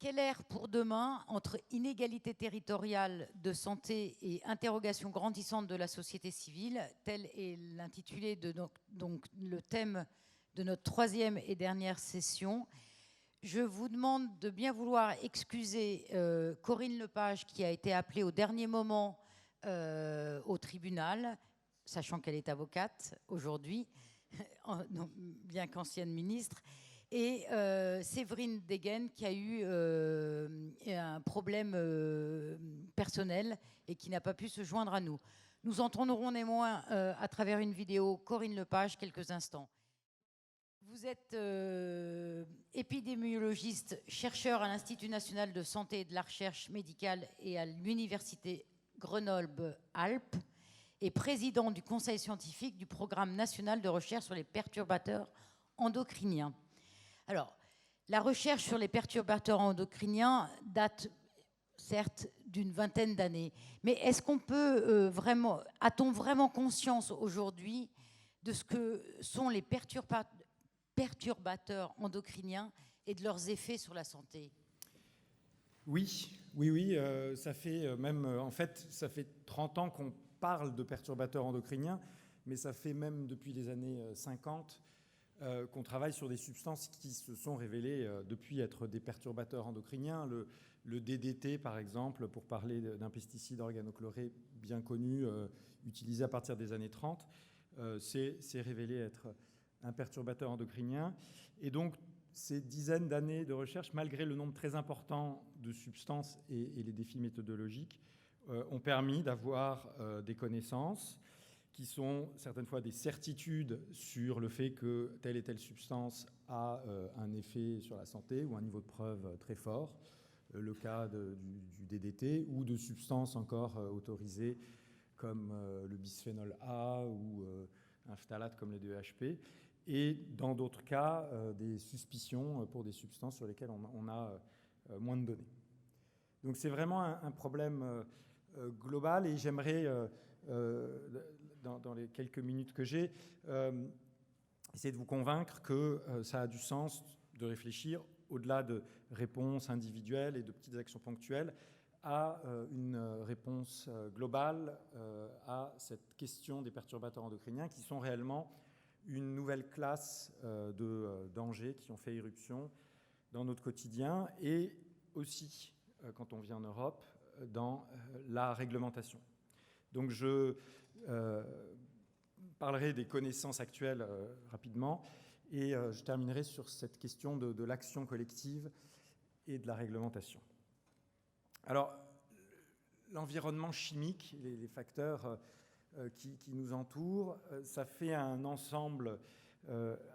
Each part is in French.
Quel air pour demain entre inégalité territoriale de santé et interrogation grandissante de la société civile? Tel est l'intitulé de donc le thème de notre troisième et dernière session. Je vous demande de bien vouloir excuser Corinne Lepage qui a été appelée au dernier moment au tribunal, sachant qu'elle est avocate aujourd'hui, bien qu'ancienne ministre, et Séverine Degen qui a eu un problème personnel et qui n'a pas pu se joindre à nous. Nous entendrons néanmoins à travers une vidéo Corinne Lepage quelques instants. Vous êtes épidémiologiste, chercheur à l'Institut national de santé et de la recherche médicale et à l'Université Grenoble-Alpes et président du conseil scientifique du programme national de recherche sur les perturbateurs endocriniens. Alors, la recherche sur les perturbateurs endocriniens date certes d'une vingtaine d'années, mais est-ce qu'on peut a-t-on vraiment conscience aujourd'hui de ce que sont les perturbateurs endocriniens et de leurs effets sur la santé? Oui, ça fait même, en fait, ça fait 30 ans qu'on parle de perturbateurs endocriniens, mais ça fait même depuis les années 50 qu'on travaille sur des substances qui se sont révélées depuis être des perturbateurs endocriniens. Le DDT, par exemple, pour parler d'un pesticide organochloré bien connu, utilisé à partir des années 30, s'est révélé être un perturbateur endocrinien. Et donc, ces dizaines d'années de recherche, malgré le nombre très important de substances et les défis méthodologiques, ont permis d'avoir des connaissances qui sont certaines fois des certitudes sur le fait que telle et telle substance a un effet sur la santé ou un niveau de preuve très fort, le cas du DDT, ou de substances encore autorisées comme le bisphénol A ou un phtalate comme les DEHP, et dans d'autres cas, des suspicions pour des substances sur lesquelles on a moins de données. Donc c'est vraiment un problème global, et j'aimerais, dans les quelques minutes que j'ai, essayer de vous convaincre que ça a du sens de réfléchir, au-delà de réponses individuelles et de petites actions ponctuelles, à une réponse globale à cette question des perturbateurs endocriniens, qui sont réellement une nouvelle classe de dangers qui ont fait irruption dans notre quotidien, et aussi, quand on vit en Europe, dans la réglementation. Donc je parlerai des connaissances actuelles rapidement, et je terminerai sur cette question de l'action collective et de la réglementation. Alors, l'environnement chimique, les facteurs qui nous entourent, ça fait un ensemble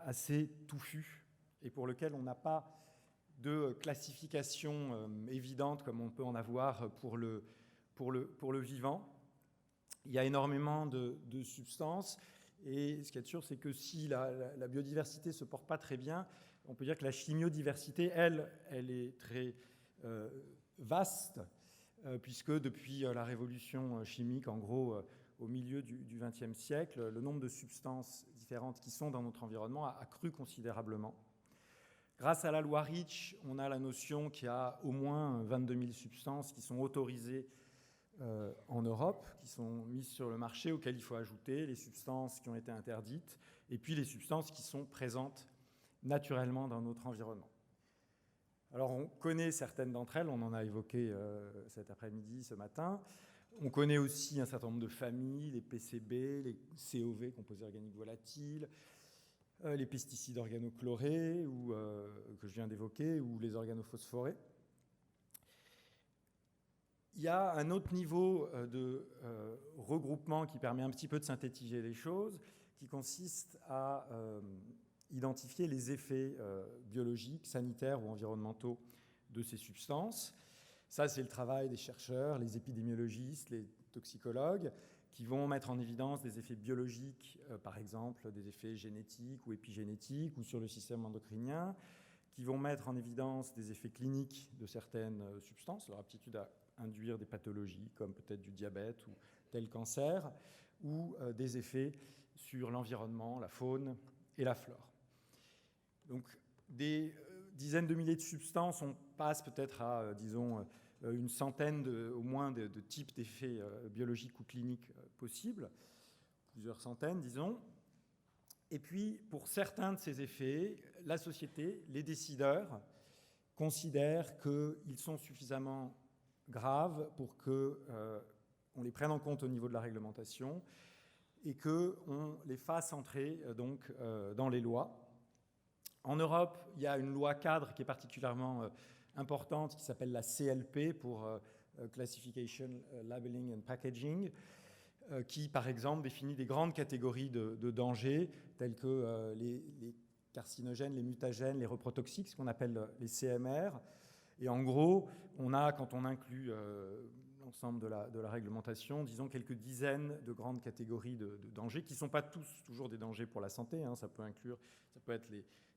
assez touffu et pour lequel on n'a pas de classification évidente comme on peut en avoir pour le vivant. Il y a énormément de substances, et ce qui est sûr, c'est que si la biodiversité ne se porte pas très bien, on peut dire que la chimiodiversité, elle est très vaste, puisque depuis la révolution chimique, en gros, au milieu du XXe siècle, le nombre de substances différentes qui sont dans notre environnement a crû considérablement. Grâce à la loi REACH, on a la notion qu'il y a au moins 22 000 substances qui sont autorisées en Europe, qui sont mises sur le marché, auxquelles il faut ajouter les substances qui ont été interdites, et puis les substances qui sont présentes naturellement dans notre environnement. Alors on connaît certaines d'entre elles, on en a évoqué cet après-midi, ce matin. On connaît aussi un certain nombre de familles, les PCB, les COV, composés organiques volatiles, les pesticides organochlorés que je viens d'évoquer, ou les organophosphorés. Il y a un autre niveau de regroupement qui permet un petit peu de synthétiser les choses, qui consiste à identifier les effets biologiques, sanitaires ou environnementaux de ces substances. Ça, c'est le travail des chercheurs, les épidémiologistes, les toxicologues, qui vont mettre en évidence des effets biologiques, par exemple des effets génétiques ou épigénétiques, ou sur le système endocrinien, qui vont mettre en évidence des effets cliniques de certaines substances, leur aptitude à induire des pathologies, comme peut-être du diabète ou tel cancer, ou des effets sur l'environnement, la faune et la flore. Donc, des dizaines de milliers de substances ont passe peut-être à, disons, une centaine au moins de types d'effets biologiques ou cliniques possibles, plusieurs centaines, disons. Et puis, pour certains de ces effets, la société, les décideurs, considèrent qu'ils sont suffisamment graves pour qu'on les prenne en compte au niveau de la réglementation et qu'on les fasse entrer donc, dans les lois. En Europe, il y a une loi cadre qui est particulièrement importante qui s'appelle la CLP pour Classification, Labeling and Packaging, qui, par exemple, définit des grandes catégories de dangers tels que les carcinogènes, les mutagènes, les reprotoxiques, ce qu'on appelle les CMR. Et en gros, on a, quand on inclut l'ensemble de la réglementation, disons quelques dizaines de grandes catégories de dangers qui ne sont pas tous toujours des dangers pour la santé. Hein. Ça peut être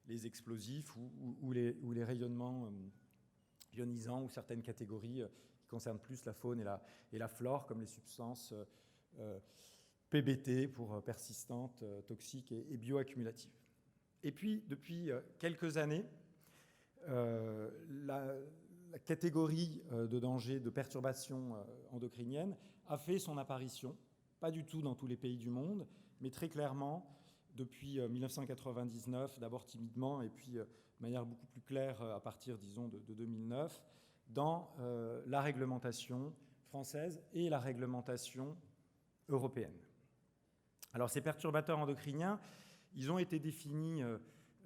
les explosifs ou les rayonnements ionisants ou certaines catégories qui concernent plus la faune et la flore, comme les substances PBT pour persistantes, toxiques et bioaccumulatives. Et puis, depuis quelques années, la catégorie de danger de perturbations endocriniennes a fait son apparition, pas du tout dans tous les pays du monde, mais très clairement depuis 1999, d'abord timidement et puis de manière beaucoup plus claire à partir, disons, de 2009, dans la réglementation française et la réglementation européenne. Alors ces perturbateurs endocriniens, ils ont été définis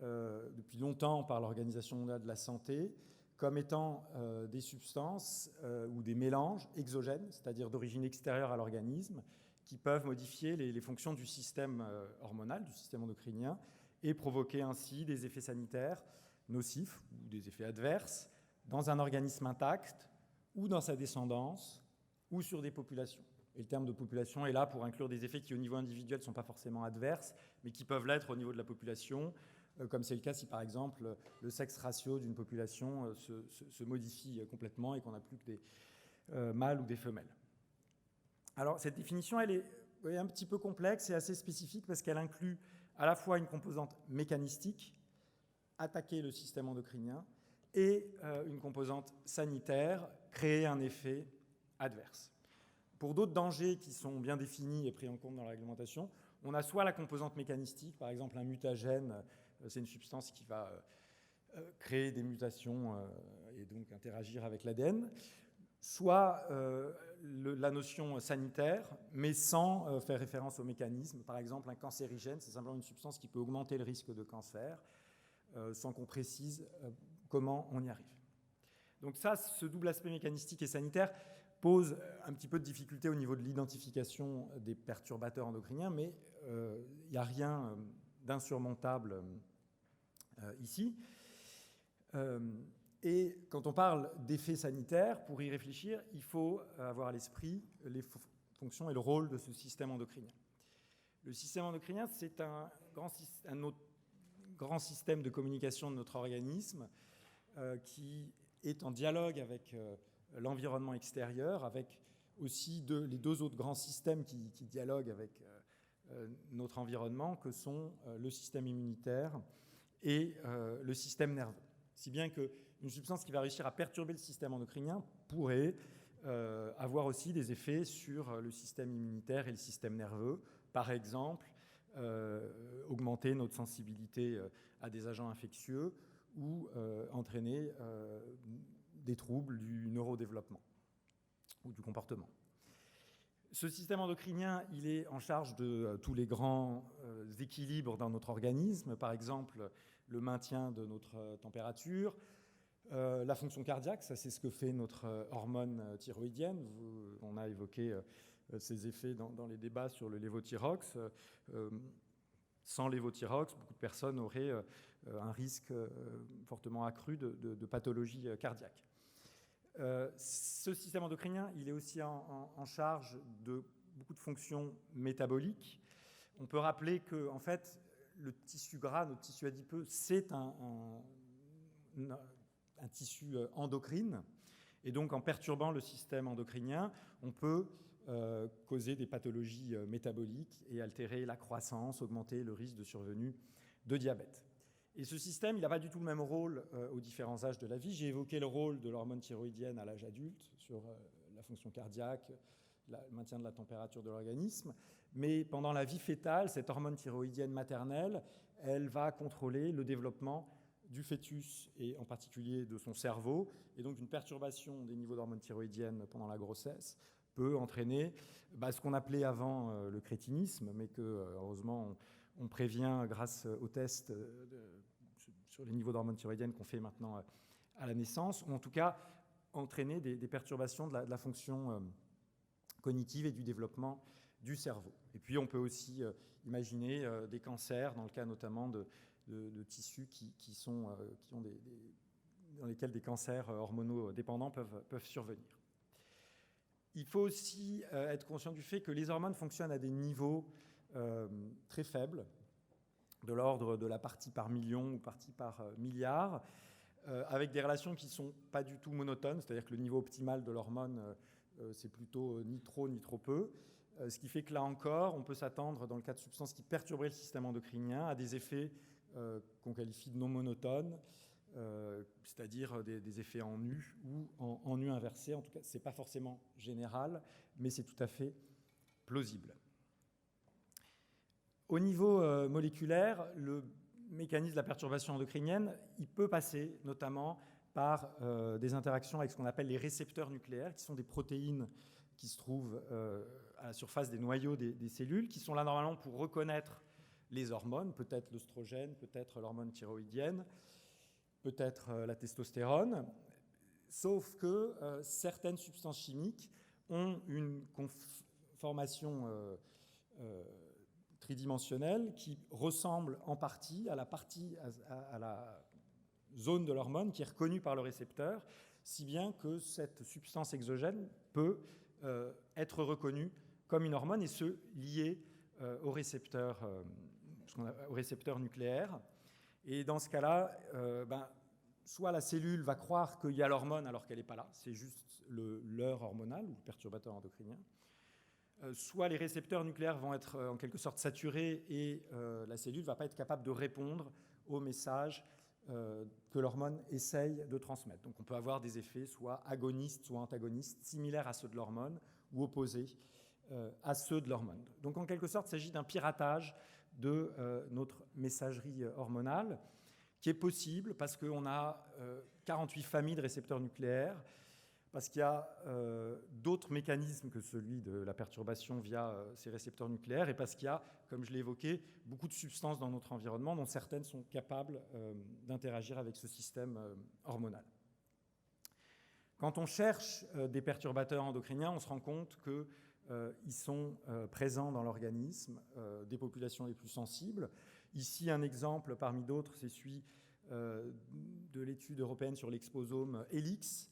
depuis longtemps par l'Organisation mondiale de la santé comme étant des substances ou des mélanges exogènes, c'est-à-dire d'origine extérieure à l'organisme, qui peuvent modifier les fonctions du système hormonal, du système endocrinien, et provoquer ainsi des effets sanitaires nocifs ou des effets adverses dans un organisme intact ou dans sa descendance ou sur des populations. Et le terme de population est là pour inclure des effets qui, au niveau individuel, ne sont pas forcément adverses, mais qui peuvent l'être au niveau de la population, comme c'est le cas si, par exemple, le sexe ratio d'une population se modifie complètement et qu'on n'a plus que des mâles ou des femelles. Alors, cette définition, elle est un petit peu complexe et assez spécifique parce qu'elle inclut à la fois une composante mécanistique, attaquer le système endocrinien, et une composante sanitaire, créer un effet adverse. Pour d'autres dangers qui sont bien définis et pris en compte dans la réglementation, on a soit la composante mécanistique, par exemple un mutagène, c'est une substance qui va créer des mutations et donc interagir avec l'ADN, soit la notion sanitaire, mais sans faire référence au mécanisme. Par exemple, un cancérigène, c'est simplement une substance qui peut augmenter le risque de cancer, sans qu'on précise comment on y arrive. Donc ça, ce double aspect mécanistique et sanitaire pose un petit peu de difficulté au niveau de l'identification des perturbateurs endocriniens, mais il n'y a rien d'insurmontable ici. Et quand on parle d'effets sanitaires, pour y réfléchir, il faut avoir à l'esprit les fonctions et le rôle de ce système endocrinien. Le système endocrinien, c'est un autre grand système de communication de notre organisme qui est en dialogue avec l'environnement extérieur, avec aussi les deux autres grands systèmes qui dialoguent avec notre environnement, que sont le système immunitaire et le système nerveux. Si bien qu'une substance qui va réussir à perturber le système endocrinien pourrait avoir aussi des effets sur le système immunitaire et le système nerveux. Par exemple, augmenter notre sensibilité à des agents infectieux ou entraîner des troubles du neurodéveloppement ou du comportement. Ce système endocrinien, il est en charge de tous les grands équilibres dans notre organisme, par exemple le maintien de notre température, la fonction cardiaque, ça c'est ce que fait notre hormone thyroïdienne. On a évoqué ces effets dans les débats sur le lévothyrox. Sans lévothyrox, beaucoup de personnes auraient un risque fortement accru de pathologie cardiaque. Ce système endocrinien, il est aussi en charge de beaucoup de fonctions métaboliques. On peut rappeler que, en fait, le tissu gras, notre tissu adipeux, c'est un tissu endocrine. Et donc, en perturbant le système endocrinien, on peut causer des pathologies métaboliques et altérer la croissance, augmenter le risque de survenue de diabète. Et ce système, il n'a pas du tout le même rôle aux différents âges de la vie. J'ai évoqué le rôle de l'hormone thyroïdienne à l'âge adulte sur la fonction cardiaque, le maintien de la température de l'organisme. Mais pendant la vie fœtale, cette hormone thyroïdienne maternelle, elle va contrôler le développement du fœtus et en particulier de son cerveau. Et donc une perturbation des niveaux d'hormone thyroïdienne pendant la grossesse peut entraîner ce qu'on appelait avant le crétinisme, mais que heureusement on prévient grâce aux tests sur les niveaux d'hormones thyroïdiennes qu'on fait maintenant à la naissance, ou en tout cas entraîner des perturbations de la fonction cognitive et du développement du cerveau. Et puis on peut aussi imaginer des cancers, dans le cas notamment de tissus dans lesquels des cancers hormonaux dépendants peuvent survenir. Il faut aussi être conscient du fait que les hormones fonctionnent à des niveaux très faibles, de l'ordre de la partie par million ou partie par milliard, avec des relations qui ne sont pas du tout monotones, c'est-à-dire que le niveau optimal de l'hormone, c'est plutôt ni trop ni trop peu, ce qui fait que là encore, on peut s'attendre, dans le cas de substances qui perturberaient le système endocrinien, à des effets qu'on qualifie de non monotones, c'est-à-dire des effets en U ou en U inversé. En tout cas, ce n'est pas forcément général, mais c'est tout à fait plausible. Au niveau moléculaire, le mécanisme de la perturbation endocrinienne, il peut passer notamment par des interactions avec ce qu'on appelle les récepteurs nucléaires, qui sont des protéines qui se trouvent à la surface des noyaux des cellules, qui sont là normalement pour reconnaître les hormones, peut-être l'œstrogène, peut-être l'hormone thyroïdienne, peut-être la testostérone, sauf que certaines substances chimiques ont une conformation tridimensionnelle qui ressemble en partie à la zone de l'hormone qui est reconnue par le récepteur, si bien que cette substance exogène peut être reconnue comme une hormone et se lier au récepteur nucléaire. Et dans ce cas-là, soit la cellule va croire qu'il y a l'hormone alors qu'elle n'est pas là, c'est juste le leurre hormonal ou le perturbateur endocrinien. Soit les récepteurs nucléaires vont être en quelque sorte saturés et la cellule ne va pas être capable de répondre au message que l'hormone essaye de transmettre. Donc on peut avoir des effets soit agonistes, soit antagonistes, similaires à ceux de l'hormone ou opposés à ceux de l'hormone. Donc en quelque sorte, il s'agit d'un piratage de notre messagerie hormonale qui est possible parce qu'on a 48 familles de récepteurs nucléaires, parce qu'il y a d'autres mécanismes que celui de la perturbation via ces récepteurs nucléaires, et parce qu'il y a, comme je l'ai évoqué, beaucoup de substances dans notre environnement dont certaines sont capables d'interagir avec ce système hormonal. Quand on cherche des perturbateurs endocriniens, on se rend compte qu'ils sont présents dans l'organisme des populations les plus sensibles. Ici, un exemple parmi d'autres, c'est celui de l'étude européenne sur l'exposome ELIX,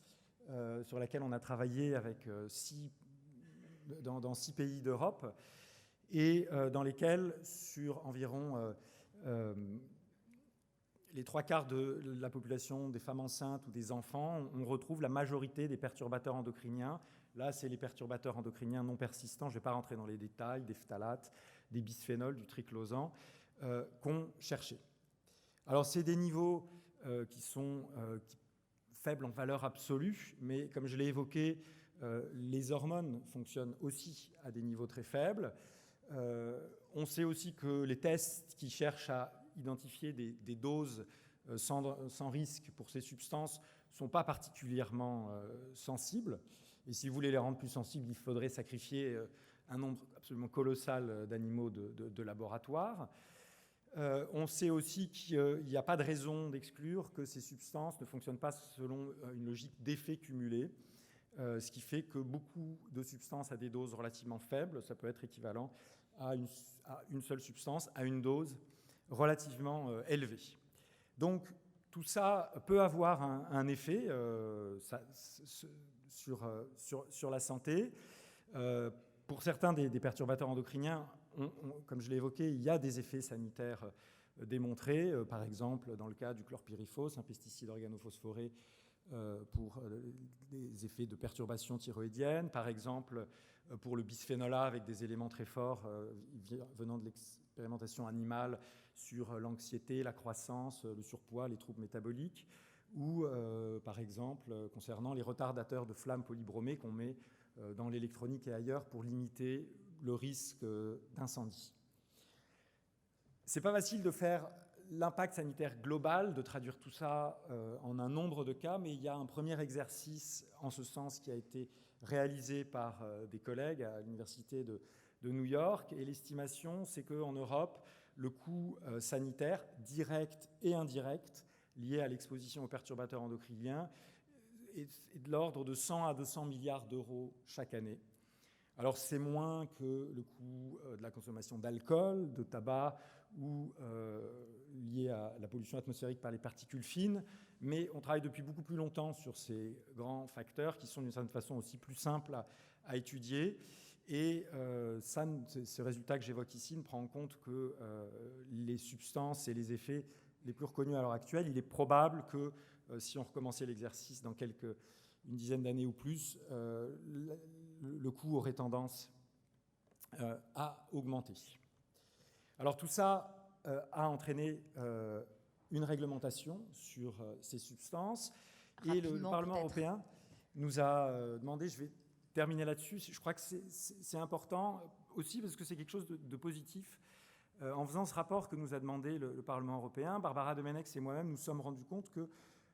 sur laquelle on a travaillé dans 6 pays d'Europe et dans lesquels, sur environ les 3/4 de la population des femmes enceintes ou des enfants, on retrouve la majorité des perturbateurs endocriniens. Là, c'est les perturbateurs endocriniens non persistants, je ne vais pas rentrer dans les détails, des phtalates, des bisphénols, du triclosan, qu'on cherchait. Alors, c'est des niveaux qui sont faibles en valeur absolue, mais comme je l'ai évoqué, les hormones fonctionnent aussi à des niveaux très faibles. On sait aussi que les tests qui cherchent à identifier des doses sans risque pour ces substances ne sont pas particulièrement sensibles. Et si vous voulez les rendre plus sensibles, il faudrait sacrifier un nombre absolument colossal d'animaux de laboratoire. On sait aussi qu'il n'y a pas de raison d'exclure que ces substances ne fonctionnent pas selon une logique d'effet cumulé, ce qui fait que beaucoup de substances à des doses relativement faibles, ça peut être équivalent à une seule substance, à une dose relativement élevée. Donc tout ça peut avoir un effet sur la santé. Pour certains des perturbateurs endocriniens, comme je l'ai évoqué, il y a des effets sanitaires démontrés, par exemple dans le cas du chlorpyrifos, un pesticide organophosphoré pour des effets de perturbation thyroïdienne, par exemple pour le bisphénol A avec des éléments très forts venant de expérimentations animales sur l'anxiété, la croissance, le surpoids, les troubles métaboliques, ou par exemple concernant les retardateurs de flammes polybromées qu'on met dans l'électronique et ailleurs pour limiter le risque d'incendie. C'est pas facile de faire l'impact sanitaire global, de traduire tout ça en un nombre de cas, mais il y a un premier exercice en ce sens qui a été réalisé par des collègues à l'université de New York, et l'estimation, c'est qu'en Europe, le coût sanitaire direct et indirect lié à l'exposition aux perturbateurs endocriniens est de l'ordre de 100 à 200 milliards d'euros chaque année. Alors c'est moins que le coût de la consommation d'alcool, de tabac ou lié à la pollution atmosphérique par les particules fines, mais on travaille depuis beaucoup plus longtemps sur ces grands facteurs qui sont d'une certaine façon aussi plus simples à étudier. Et ce résultat que j'évoque ici ne prend en compte que les substances et les effets les plus reconnus à l'heure actuelle. Il est probable que si on recommençait l'exercice dans une dizaine d'années ou plus, le coût aurait tendance à augmenter. Alors tout ça a entraîné une réglementation sur ces substances. Et le Parlement européen nous a demandé, je vais terminer là-dessus, je crois que c'est important aussi parce que c'est quelque chose de positif. En faisant ce rapport que nous a demandé le Parlement européen, Barbara Domenech et moi-même nous sommes rendus compte que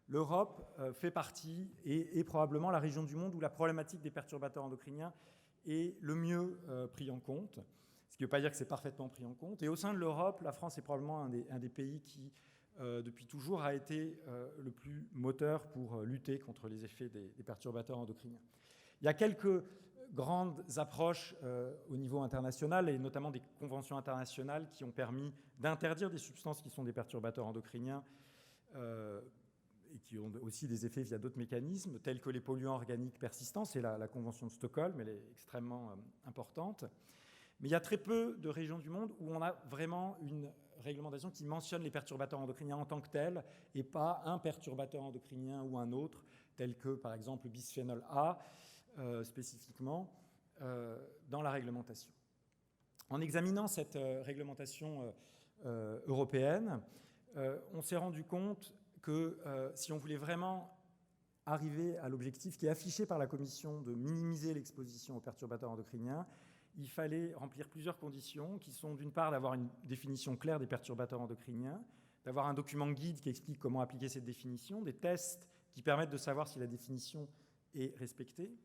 l'Europe fait partie et est probablement la région du monde où la problématique des perturbateurs endocriniens est le mieux pris en compte. Ce qui ne veut pas dire que c'est parfaitement pris en compte. Et au sein de l'Europe, la France est probablement un des pays qui, depuis toujours, a été le plus moteur pour lutter contre les effets des perturbateurs endocriniens. Il y a quelques grandes approches au niveau international, et notamment des conventions internationales qui ont permis d'interdire des substances qui sont des perturbateurs endocriniens et qui ont aussi des effets via d'autres mécanismes, tels que les polluants organiques persistants. C'est la Convention de Stockholm, elle est extrêmement importante. Mais il y a très peu de régions du monde où on a vraiment une réglementation qui mentionne les perturbateurs endocriniens en tant que tels et pas un perturbateur endocrinien ou un autre, tel que par exemple le bisphénol A, spécifiquement dans la réglementation. En examinant cette réglementation européenne, on s'est rendu compte que si on voulait vraiment arriver à l'objectif qui est affiché par la Commission de minimiser l'exposition aux perturbateurs endocriniens, il fallait remplir plusieurs conditions qui sont d'une part d'avoir une définition claire des perturbateurs endocriniens, d'avoir un document guide qui explique comment appliquer cette définition, des tests qui permettent de savoir si la définition est respectée,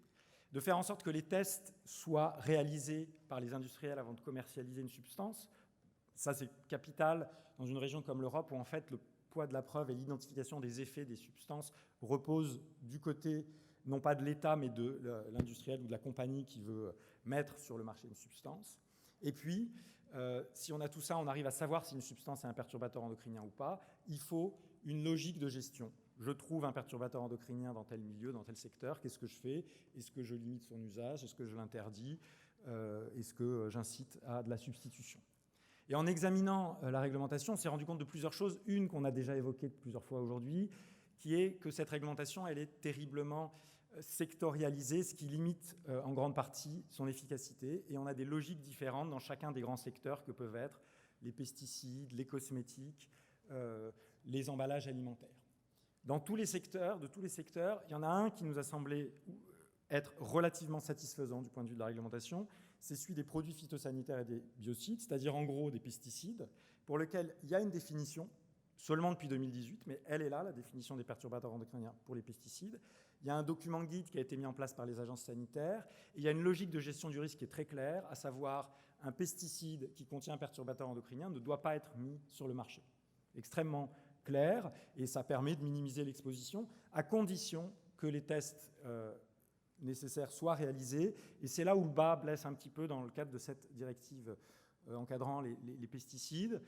de faire en sorte que les tests soient réalisés par les industriels avant de commercialiser une substance. Ça, c'est capital dans une région comme l'Europe où en fait le poids de la preuve et l'identification des effets des substances reposent du côté non pas de l'État mais de l'industriel ou de la compagnie qui veut mettre sur le marché une substance. Et puis, si on a tout ça, on arrive à savoir si une substance est un perturbateur endocrinien ou pas. Il faut une logique de gestion. Je trouve un perturbateur endocrinien dans tel milieu, dans tel secteur, qu'est-ce que je fais? Est-ce que je limite son usage? Est-ce que je l'interdis? Est-ce que j'incite à de la substitution? Et en examinant la réglementation, on s'est rendu compte de plusieurs choses. Une qu'on a déjà évoquée plusieurs fois aujourd'hui, qui est que cette réglementation, elle est terriblement sectorialisée, ce qui limite en grande partie son efficacité. Et on a des logiques différentes dans chacun des grands secteurs que peuvent être les pesticides, les cosmétiques, les emballages alimentaires. Dans tous les secteurs, il y en a un qui nous a semblé être relativement satisfaisant du point de vue de la réglementation, c'est celui des produits phytosanitaires et des biocides, c'est-à-dire en gros des pesticides, pour lesquels il y a une définition, seulement depuis 2018, mais elle est là, la définition des perturbateurs endocriniens pour les pesticides. Il y a un document guide qui a été mis en place par les agences sanitaires, et il y a une logique de gestion du risque qui est très claire, à savoir un pesticide qui contient un perturbateur endocrinien ne doit pas être mis sur le marché. Extrêmement clair, et ça permet de minimiser l'exposition, à condition que les tests nécessaires soient réalisés. Et c'est là où le bas blesse un petit peu dans le cadre de cette directive encadrant les pesticides,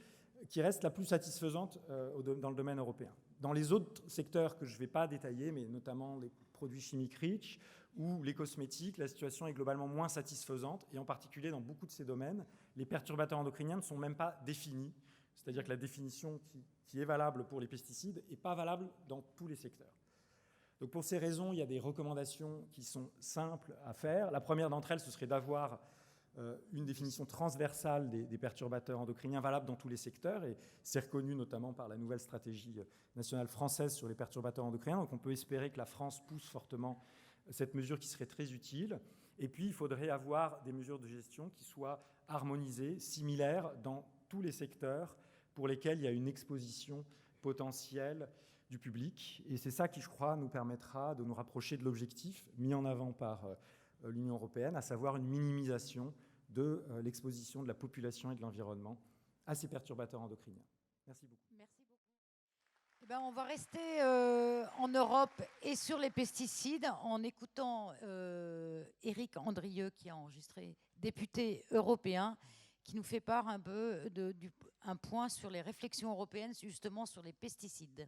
qui reste la plus satisfaisante dans le domaine européen. Dans les autres secteurs que je ne vais pas détailler, mais notamment les produits chimiques riches ou les cosmétiques, la situation est globalement moins satisfaisante, et en particulier dans beaucoup de ces domaines, les perturbateurs endocriniens ne sont même pas définis. C'est-à-dire que la définition qui est valable pour les pesticides n'est pas valable dans tous les secteurs. Donc pour ces raisons, il y a des recommandations qui sont simples à faire. La première d'entre elles, ce serait d'avoir une définition transversale des perturbateurs endocriniens valable dans tous les secteurs, et c'est reconnu notamment par la nouvelle stratégie nationale française sur les perturbateurs endocriniens. Donc on peut espérer que la France pousse fortement cette mesure qui serait très utile. Et puis il faudrait avoir des mesures de gestion qui soient harmonisées, similaires dans tous les secteurs pour lesquels il y a une exposition potentielle du public. Et c'est ça qui, je crois, nous permettra de nous rapprocher de l'objectif mis en avant par l'Union européenne, à savoir une minimisation de l'exposition de la population et de l'environnement à ces perturbateurs endocriniens. Merci beaucoup. Merci beaucoup. Eh ben, on va rester en Europe et sur les pesticides en écoutant Éric Andrieux, qui a enregistré, député européen, qui nous fait part un peu un point sur les réflexions européennes justement sur les pesticides.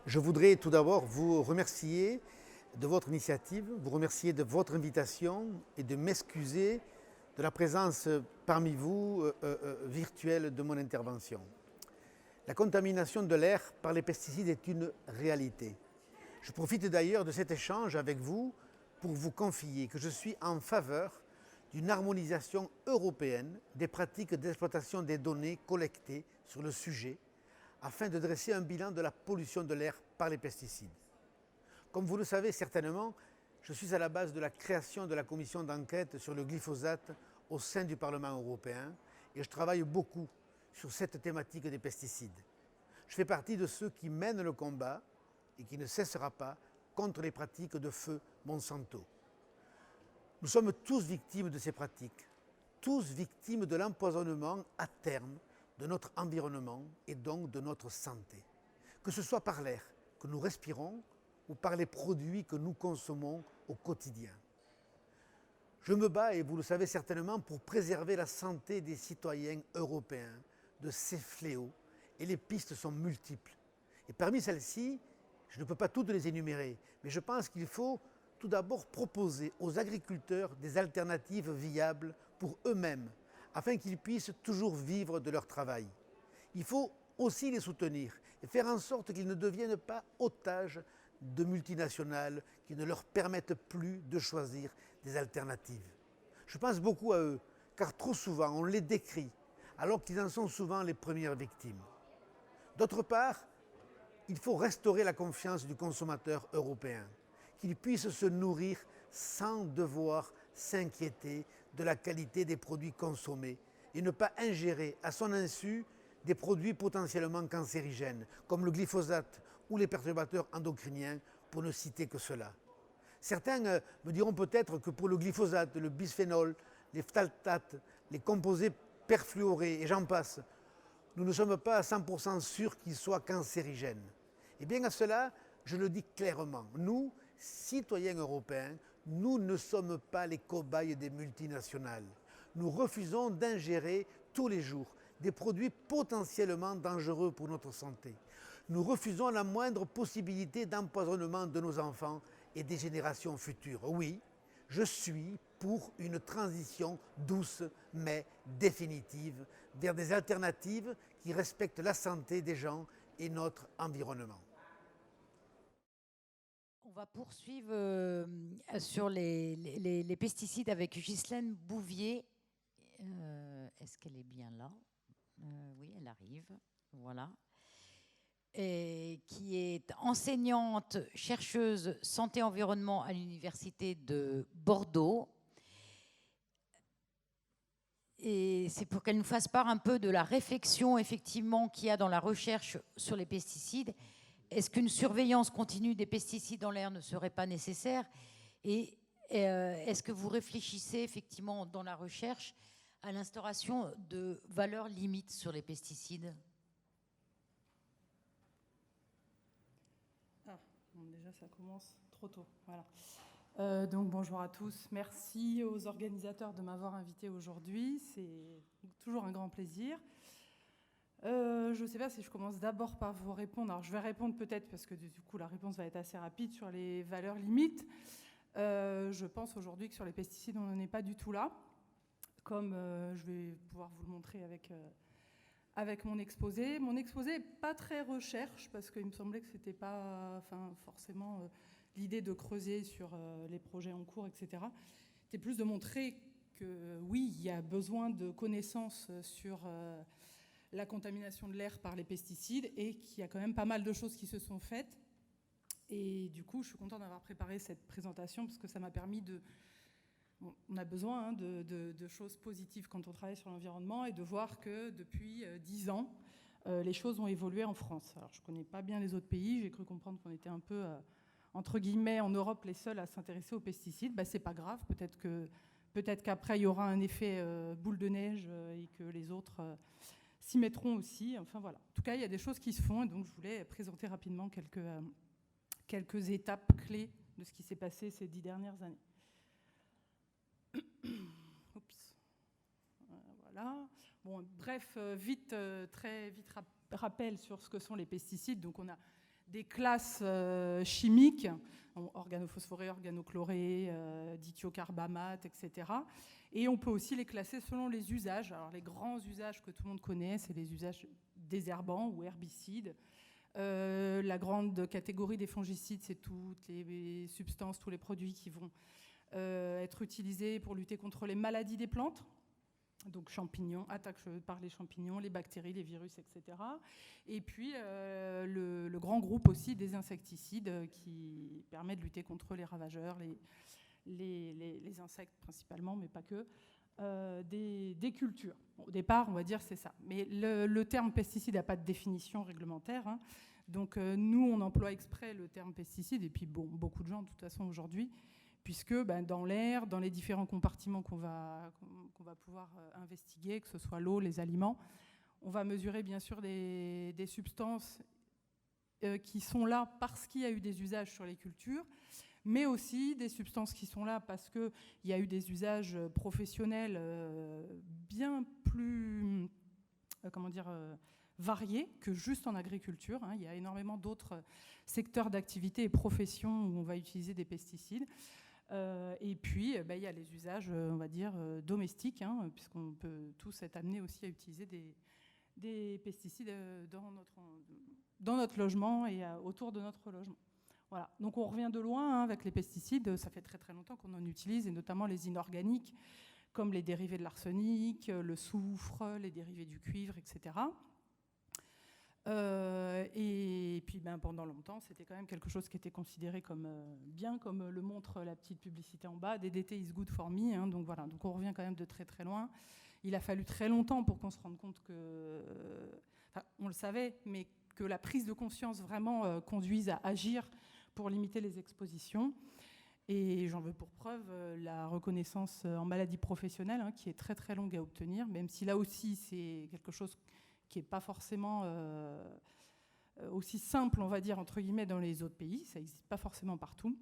Je voudrais tout d'abord vous remercier de votre initiative, vous remercier de votre invitation et de m'excuser de la présence parmi vous virtuelle de mon intervention. La contamination de l'air par les pesticides est une réalité. Je profite d'ailleurs de cet échange avec vous pour vous confier que je suis en faveur d'une harmonisation européenne des pratiques d'exploitation des données collectées sur le sujet afin de dresser un bilan de la pollution de l'air par les pesticides. Comme vous le savez certainement, je suis à la base de la création de la commission d'enquête sur le glyphosate au sein du Parlement européen et je travaille beaucoup sur cette thématique des pesticides. Je fais partie de ceux qui mènent le combat et qui ne cessera pas contre les pratiques de feu Monsanto. Nous sommes tous victimes de ces pratiques, tous victimes de l'empoisonnement à terme de notre environnement et donc de notre santé, que ce soit par l'air que nous respirons ou par les produits que nous consommons au quotidien. Je me bats, et vous le savez certainement, pour préserver la santé des citoyens européens de ces fléaux, et les pistes sont multiples. Et parmi celles-ci, je ne peux pas toutes les énumérer, mais je pense qu'il faut tout d'abord proposer aux agriculteurs des alternatives viables pour eux-mêmes, afin qu'ils puissent toujours vivre de leur travail. Il faut aussi les soutenir et faire en sorte qu'ils ne deviennent pas otages de multinationales qui ne leur permettent plus de choisir des alternatives. Je pense beaucoup à eux, car trop souvent on les décrit, alors qu'ils en sont souvent les premières victimes. D'autre part, il faut restaurer la confiance du consommateur européen, qu'il puisse se nourrir sans devoir s'inquiéter de la qualité des produits consommés et ne pas ingérer à son insu des produits potentiellement cancérigènes, comme le glyphosate ou les perturbateurs endocriniens, pour ne citer que cela. Certains me diront peut-être que pour le glyphosate, le bisphénol, les phtalates, les composés perfluorés et j'en passe, nous ne sommes pas à 100% sûrs qu'ils soient cancérigènes. Et bien à cela, je le dis clairement, nous, citoyens européens, nous ne sommes pas les cobayes des multinationales. Nous refusons d'ingérer tous les jours des produits potentiellement dangereux pour notre santé. Nous refusons la moindre possibilité d'empoisonnement de nos enfants et des générations futures. Oui, je suis pour une transition douce mais définitive vers des alternatives qui respectent la santé des gens et notre environnement. On va poursuivre sur les pesticides avec Ghislaine Bouvier. Est-ce qu'elle est bien là? Oui, elle arrive. Voilà. Et qui est enseignante, chercheuse santé-environnement à l'université de Bordeaux. Et c'est pour qu'elle nous fasse part un peu de la réflexion effectivement qu'il y a dans la recherche sur les pesticides. Est-ce qu'une surveillance continue des pesticides dans l'air ne serait pas nécessaire? Et est-ce que vous réfléchissez effectivement dans la recherche à l'instauration de valeurs limites sur les pesticides? Bon, déjà, ça commence trop tôt. Voilà. Donc, bonjour à tous. Merci aux organisateurs de m'avoir invité aujourd'hui. C'est toujours un grand plaisir. Je ne sais pas si je commence d'abord par vous répondre. Alors, je vais répondre peut-être, parce que du coup, la réponse va être assez rapide, sur les valeurs limites. Je pense aujourd'hui que sur les pesticides, on n'en est pas du tout là, comme je vais pouvoir vous le montrer avec mon exposé. Mon exposé n'est pas très recherche, parce qu'il me semblait que ce n'était pas forcément l'idée de creuser sur les projets en cours, etc. c'était plus de montrer que oui, il y a besoin de connaissances sur la contamination de l'air par les pesticides et qu'il y a quand même pas mal de choses qui se sont faites. Et du coup, je suis contente d'avoir préparé cette présentation parce que ça m'a permis de... Bon, on a besoin de choses positives quand on travaille sur l'environnement et de voir que depuis 10 ans, les choses ont évolué en France. Alors, je ne connais pas bien les autres pays. J'ai cru comprendre qu'on était un peu, entre guillemets, en Europe, les seuls à s'intéresser aux pesticides. C'est pas grave. Peut-être qu'après, il y aura un effet boule de neige et que les autres s'y mettront aussi. Enfin, voilà. En tout cas, il y a des choses qui se font. Et donc, je voulais présenter rapidement quelques étapes clés de ce qui s'est passé ces 10 dernières années. Oups. Voilà. Bon, bref, très vite rappel sur ce que sont les pesticides. Donc, on a des classes chimiques, organophosphorés, organochlorés, dithiocarbamates, etc. Et on peut aussi les classer selon les usages. Alors, les grands usages que tout le monde connaît, c'est les usages désherbants ou herbicides. La grande catégorie des fongicides, c'est toutes les substances, tous les produits qui vont être utilisés pour lutter contre les maladies des plantes. Donc champignons, attaque par les champignons, les bactéries, les virus, etc. Et puis le grand groupe aussi des insecticides qui permet de lutter contre les ravageurs, les insectes principalement, mais pas que, des cultures. Bon, au départ, on va dire c'est ça. Mais le terme pesticide n'a pas de définition réglementaire. Hein. Donc nous, on emploie exprès le terme pesticide, et puis bon, beaucoup de gens, de toute façon, aujourd'hui, puisque dans l'air, dans les différents compartiments qu'on va pouvoir investiguer, que ce soit l'eau, les aliments, on va mesurer bien sûr des substances qui sont là parce qu'il y a eu des usages sur les cultures, mais aussi des substances qui sont là parce qu'il y a eu des usages professionnels bien plus variés que juste en agriculture. Hein. Il y a énormément d'autres secteurs d'activité et professions où on va utiliser des pesticides. Et puis, il y a les usages, on va dire, domestiques, hein, puisqu'on peut tous être amenés aussi à utiliser des pesticides dans notre logement et autour de notre logement. Voilà. Donc, on revient de loin hein, avec les pesticides. Ça fait très, très longtemps qu'on en utilise, et notamment les inorganiques, comme les dérivés de l'arsenic, le soufre, les dérivés du cuivre, etc. Et puis pendant longtemps, c'était quand même quelque chose qui était considéré comme bien, comme le montre la petite publicité en bas, DDT is good for me. Hein, donc voilà, donc on revient quand même de très très loin. Il a fallu très longtemps pour qu'on se rende compte que, on le savait, mais que la prise de conscience vraiment conduise à agir pour limiter les expositions. Et j'en veux pour preuve la reconnaissance en maladie professionnelle, hein, qui est très très longue à obtenir, même si là aussi c'est quelque chose qui n'est pas forcément aussi simple, on va dire, entre guillemets, dans les autres pays. Ça n'existe pas forcément partout.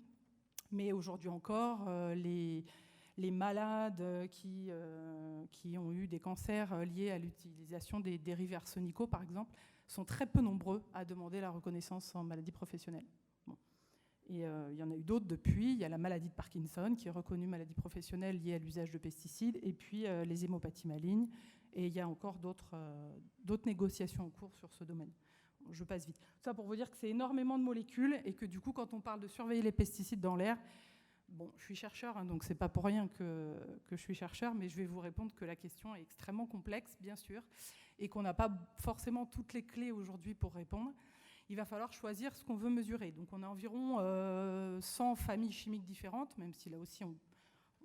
Mais aujourd'hui encore, les malades qui ont eu des cancers liés à l'utilisation des dérivés arsenicaux, par exemple, sont très peu nombreux à demander la reconnaissance en maladie professionnelle. Bon. Et il y en a eu d'autres depuis. Il y a la maladie de Parkinson, qui est reconnue maladie professionnelle liée à l'usage de pesticides, et puis les hémopathies malignes. Et il y a encore d'autres négociations en cours sur ce domaine. Je passe vite. Tout ça pour vous dire que c'est énormément de molécules et que du coup, quand on parle de surveiller les pesticides dans l'air, bon, je suis chercheur, hein, donc c'est pas pour rien que je suis chercheur, mais je vais vous répondre que la question est extrêmement complexe, bien sûr, et qu'on n'a pas forcément toutes les clés aujourd'hui pour répondre. Il va falloir choisir ce qu'on veut mesurer. Donc on a environ 100 familles chimiques différentes, même si là aussi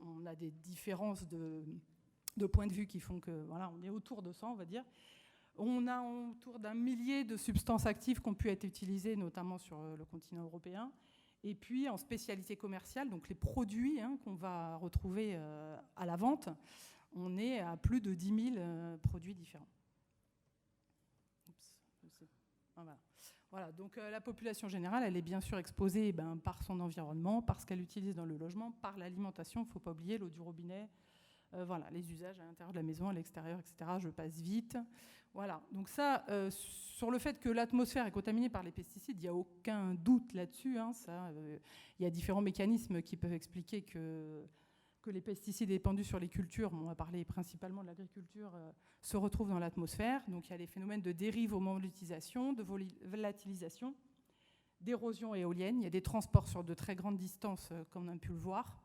on a des différences de points de vue qui font que, voilà, on est autour de 100, on va dire. On a autour d'1 millier de substances actives qui ont pu être utilisées, notamment sur le continent européen. Et puis, en spécialité commerciale, donc les produits hein, qu'on va retrouver à la vente, on est à plus de 10 000 produits différents. Voilà, donc la population générale, elle est bien sûr exposée par son environnement, par ce qu'elle utilise dans le logement, par l'alimentation, il ne faut pas oublier l'eau du robinet, voilà, les usages à l'intérieur de la maison, à l'extérieur, etc. Je passe vite. Voilà, donc ça, sur le fait que l'atmosphère est contaminée par les pesticides, il n'y a aucun doute là-dessus. Hein, il y a différents mécanismes qui peuvent expliquer que les pesticides épandus sur les cultures, on va parler principalement de l'agriculture, se retrouvent dans l'atmosphère. Donc il y a des phénomènes de dérive au moment de l'utilisation, de volatilisation, d'érosion éolienne. Il y a des transports sur de très grandes distances, comme on a pu le voir.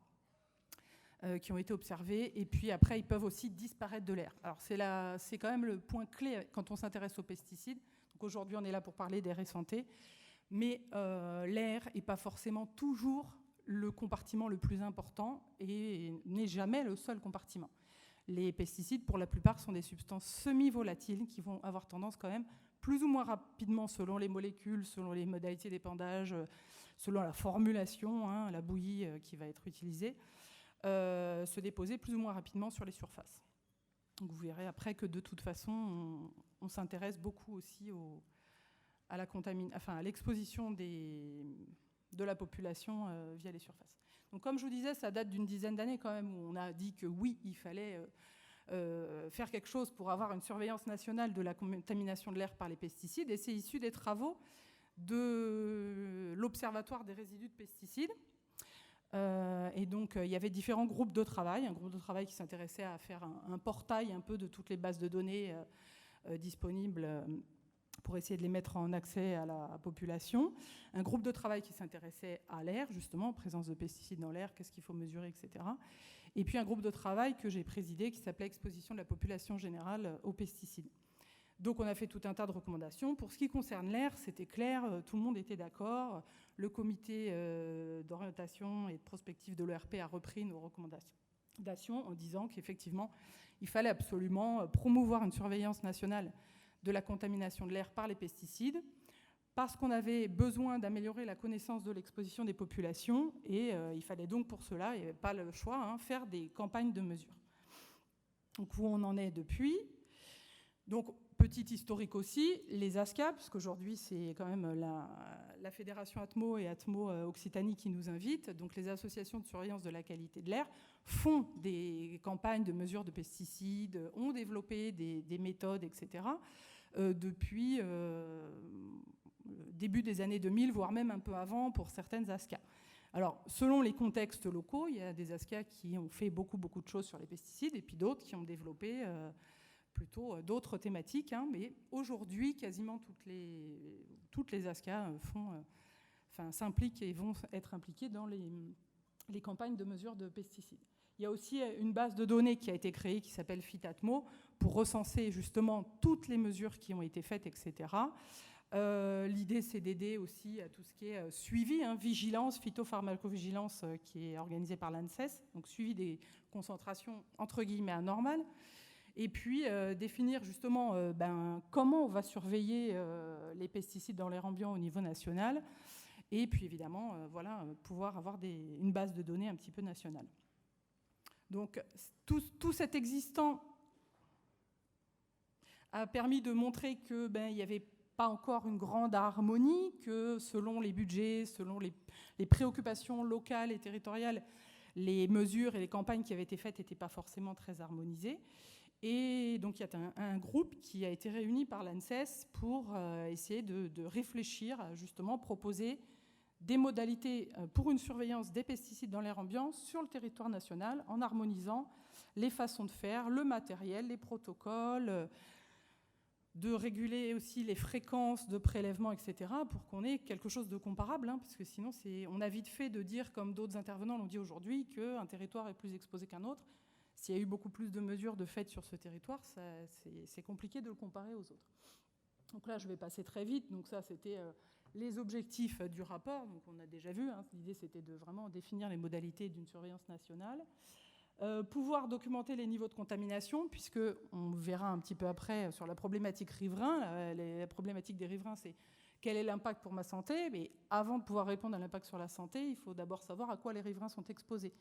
qui ont été observés. Et puis après, ils peuvent aussi disparaître de l'air. Alors c'est quand même le point clé quand on s'intéresse aux pesticides. Donc aujourd'hui, on est là pour parler d'air et santé. Mais l'air n'est pas forcément toujours le compartiment le plus important et n'est jamais le seul compartiment. Les pesticides, pour la plupart, sont des substances semi-volatiles qui vont avoir tendance quand même, plus ou moins rapidement, selon les molécules, selon les modalités d'épandage, selon la formulation, hein, la bouillie qui va être utilisée, se déposer plus ou moins rapidement sur les surfaces. Donc vous verrez après que de toute façon, on s'intéresse beaucoup aussi à l'exposition de la population via les surfaces. Donc comme je vous disais, ça date d'une dizaine d'années quand même, où on a dit que oui, il fallait faire quelque chose pour avoir une surveillance nationale de la contamination de l'air par les pesticides, et c'est issu des travaux de l'Observatoire des résidus de pesticides. Et donc il y avait différents groupes de travail, un groupe de travail qui s'intéressait à faire un portail un peu de toutes les bases de données disponibles pour essayer de les mettre en accès à la population. Un groupe de travail qui s'intéressait à l'air, justement, présence de pesticides dans l'air, qu'est-ce qu'il faut mesurer, etc. Et puis un groupe de travail que j'ai présidé qui s'appelait Exposition de la population générale aux pesticides. Donc on a fait tout un tas de recommandations. Pour ce qui concerne l'air, c'était clair, tout le monde était d'accord. Le comité d'orientation et de prospective de l'ERP a repris nos recommandations en disant qu'effectivement, il fallait absolument promouvoir une surveillance nationale de la contamination de l'air par les pesticides, parce qu'on avait besoin d'améliorer la connaissance de l'exposition des populations, et il fallait donc pour cela, il n'y avait pas le choix, hein, faire des campagnes de mesure. Donc où on en est depuis. Donc petit historique aussi, les ASCA, parce qu'aujourd'hui c'est quand même la fédération Atmo et Atmo Occitanie qui nous invitent, donc les associations de surveillance de la qualité de l'air, font des campagnes de mesure de pesticides, ont développé des méthodes, etc., depuis début des années 2000, voire même un peu avant pour certaines ASCA. Alors, selon les contextes locaux, il y a des ASCA qui ont fait beaucoup de choses sur les pesticides, et puis d'autres qui ont développé plutôt d'autres thématiques, hein, mais aujourd'hui, quasiment toutes les ASCA s'impliquent et vont être impliquées dans les campagnes de mesure de pesticides. Il y a aussi une base de données qui a été créée qui s'appelle FITATMO pour recenser justement toutes les mesures qui ont été faites, etc. L'idée, c'est d'aider aussi à tout ce qui est suivi, hein, vigilance, phytopharmacovigilance qui est organisée par l'ANSES, donc suivi des concentrations entre guillemets anormales. Et puis définir justement comment on va surveiller les pesticides dans l'air ambiant au niveau national. Et puis évidemment, pouvoir avoir une base de données un petit peu nationale. Donc tout cet existant a permis de montrer que il n'y avait pas encore une grande harmonie, que selon les budgets, selon les préoccupations locales et territoriales, les mesures et les campagnes qui avaient été faites n'étaient pas forcément très harmonisées. Et donc il y a un groupe qui a été réuni par l'ANSES pour essayer de réfléchir à justement proposer des modalités pour une surveillance des pesticides dans l'air ambiant sur le territoire national en harmonisant les façons de faire, le matériel, les protocoles, de réguler aussi les fréquences de prélèvement, etc., pour qu'on ait quelque chose de comparable, hein, parce que sinon on a vite fait de dire, comme d'autres intervenants l'ont dit aujourd'hui, qu'un territoire est plus exposé qu'un autre. S'il y a eu beaucoup plus de mesures de fait sur ce territoire, c'est compliqué de le comparer aux autres. Donc là, je vais passer très vite. Donc ça, c'était les objectifs du rapport. Donc on a déjà vu, hein, l'idée c'était de vraiment définir les modalités d'une surveillance nationale. Pouvoir documenter les niveaux de contamination, puisqu'on verra un petit peu après sur la problématique riverain. La problématique des riverains, c'est quel est l'impact pour ma santé. Mais avant de pouvoir répondre à l'impact sur la santé, il faut d'abord savoir à quoi les riverains sont exposés.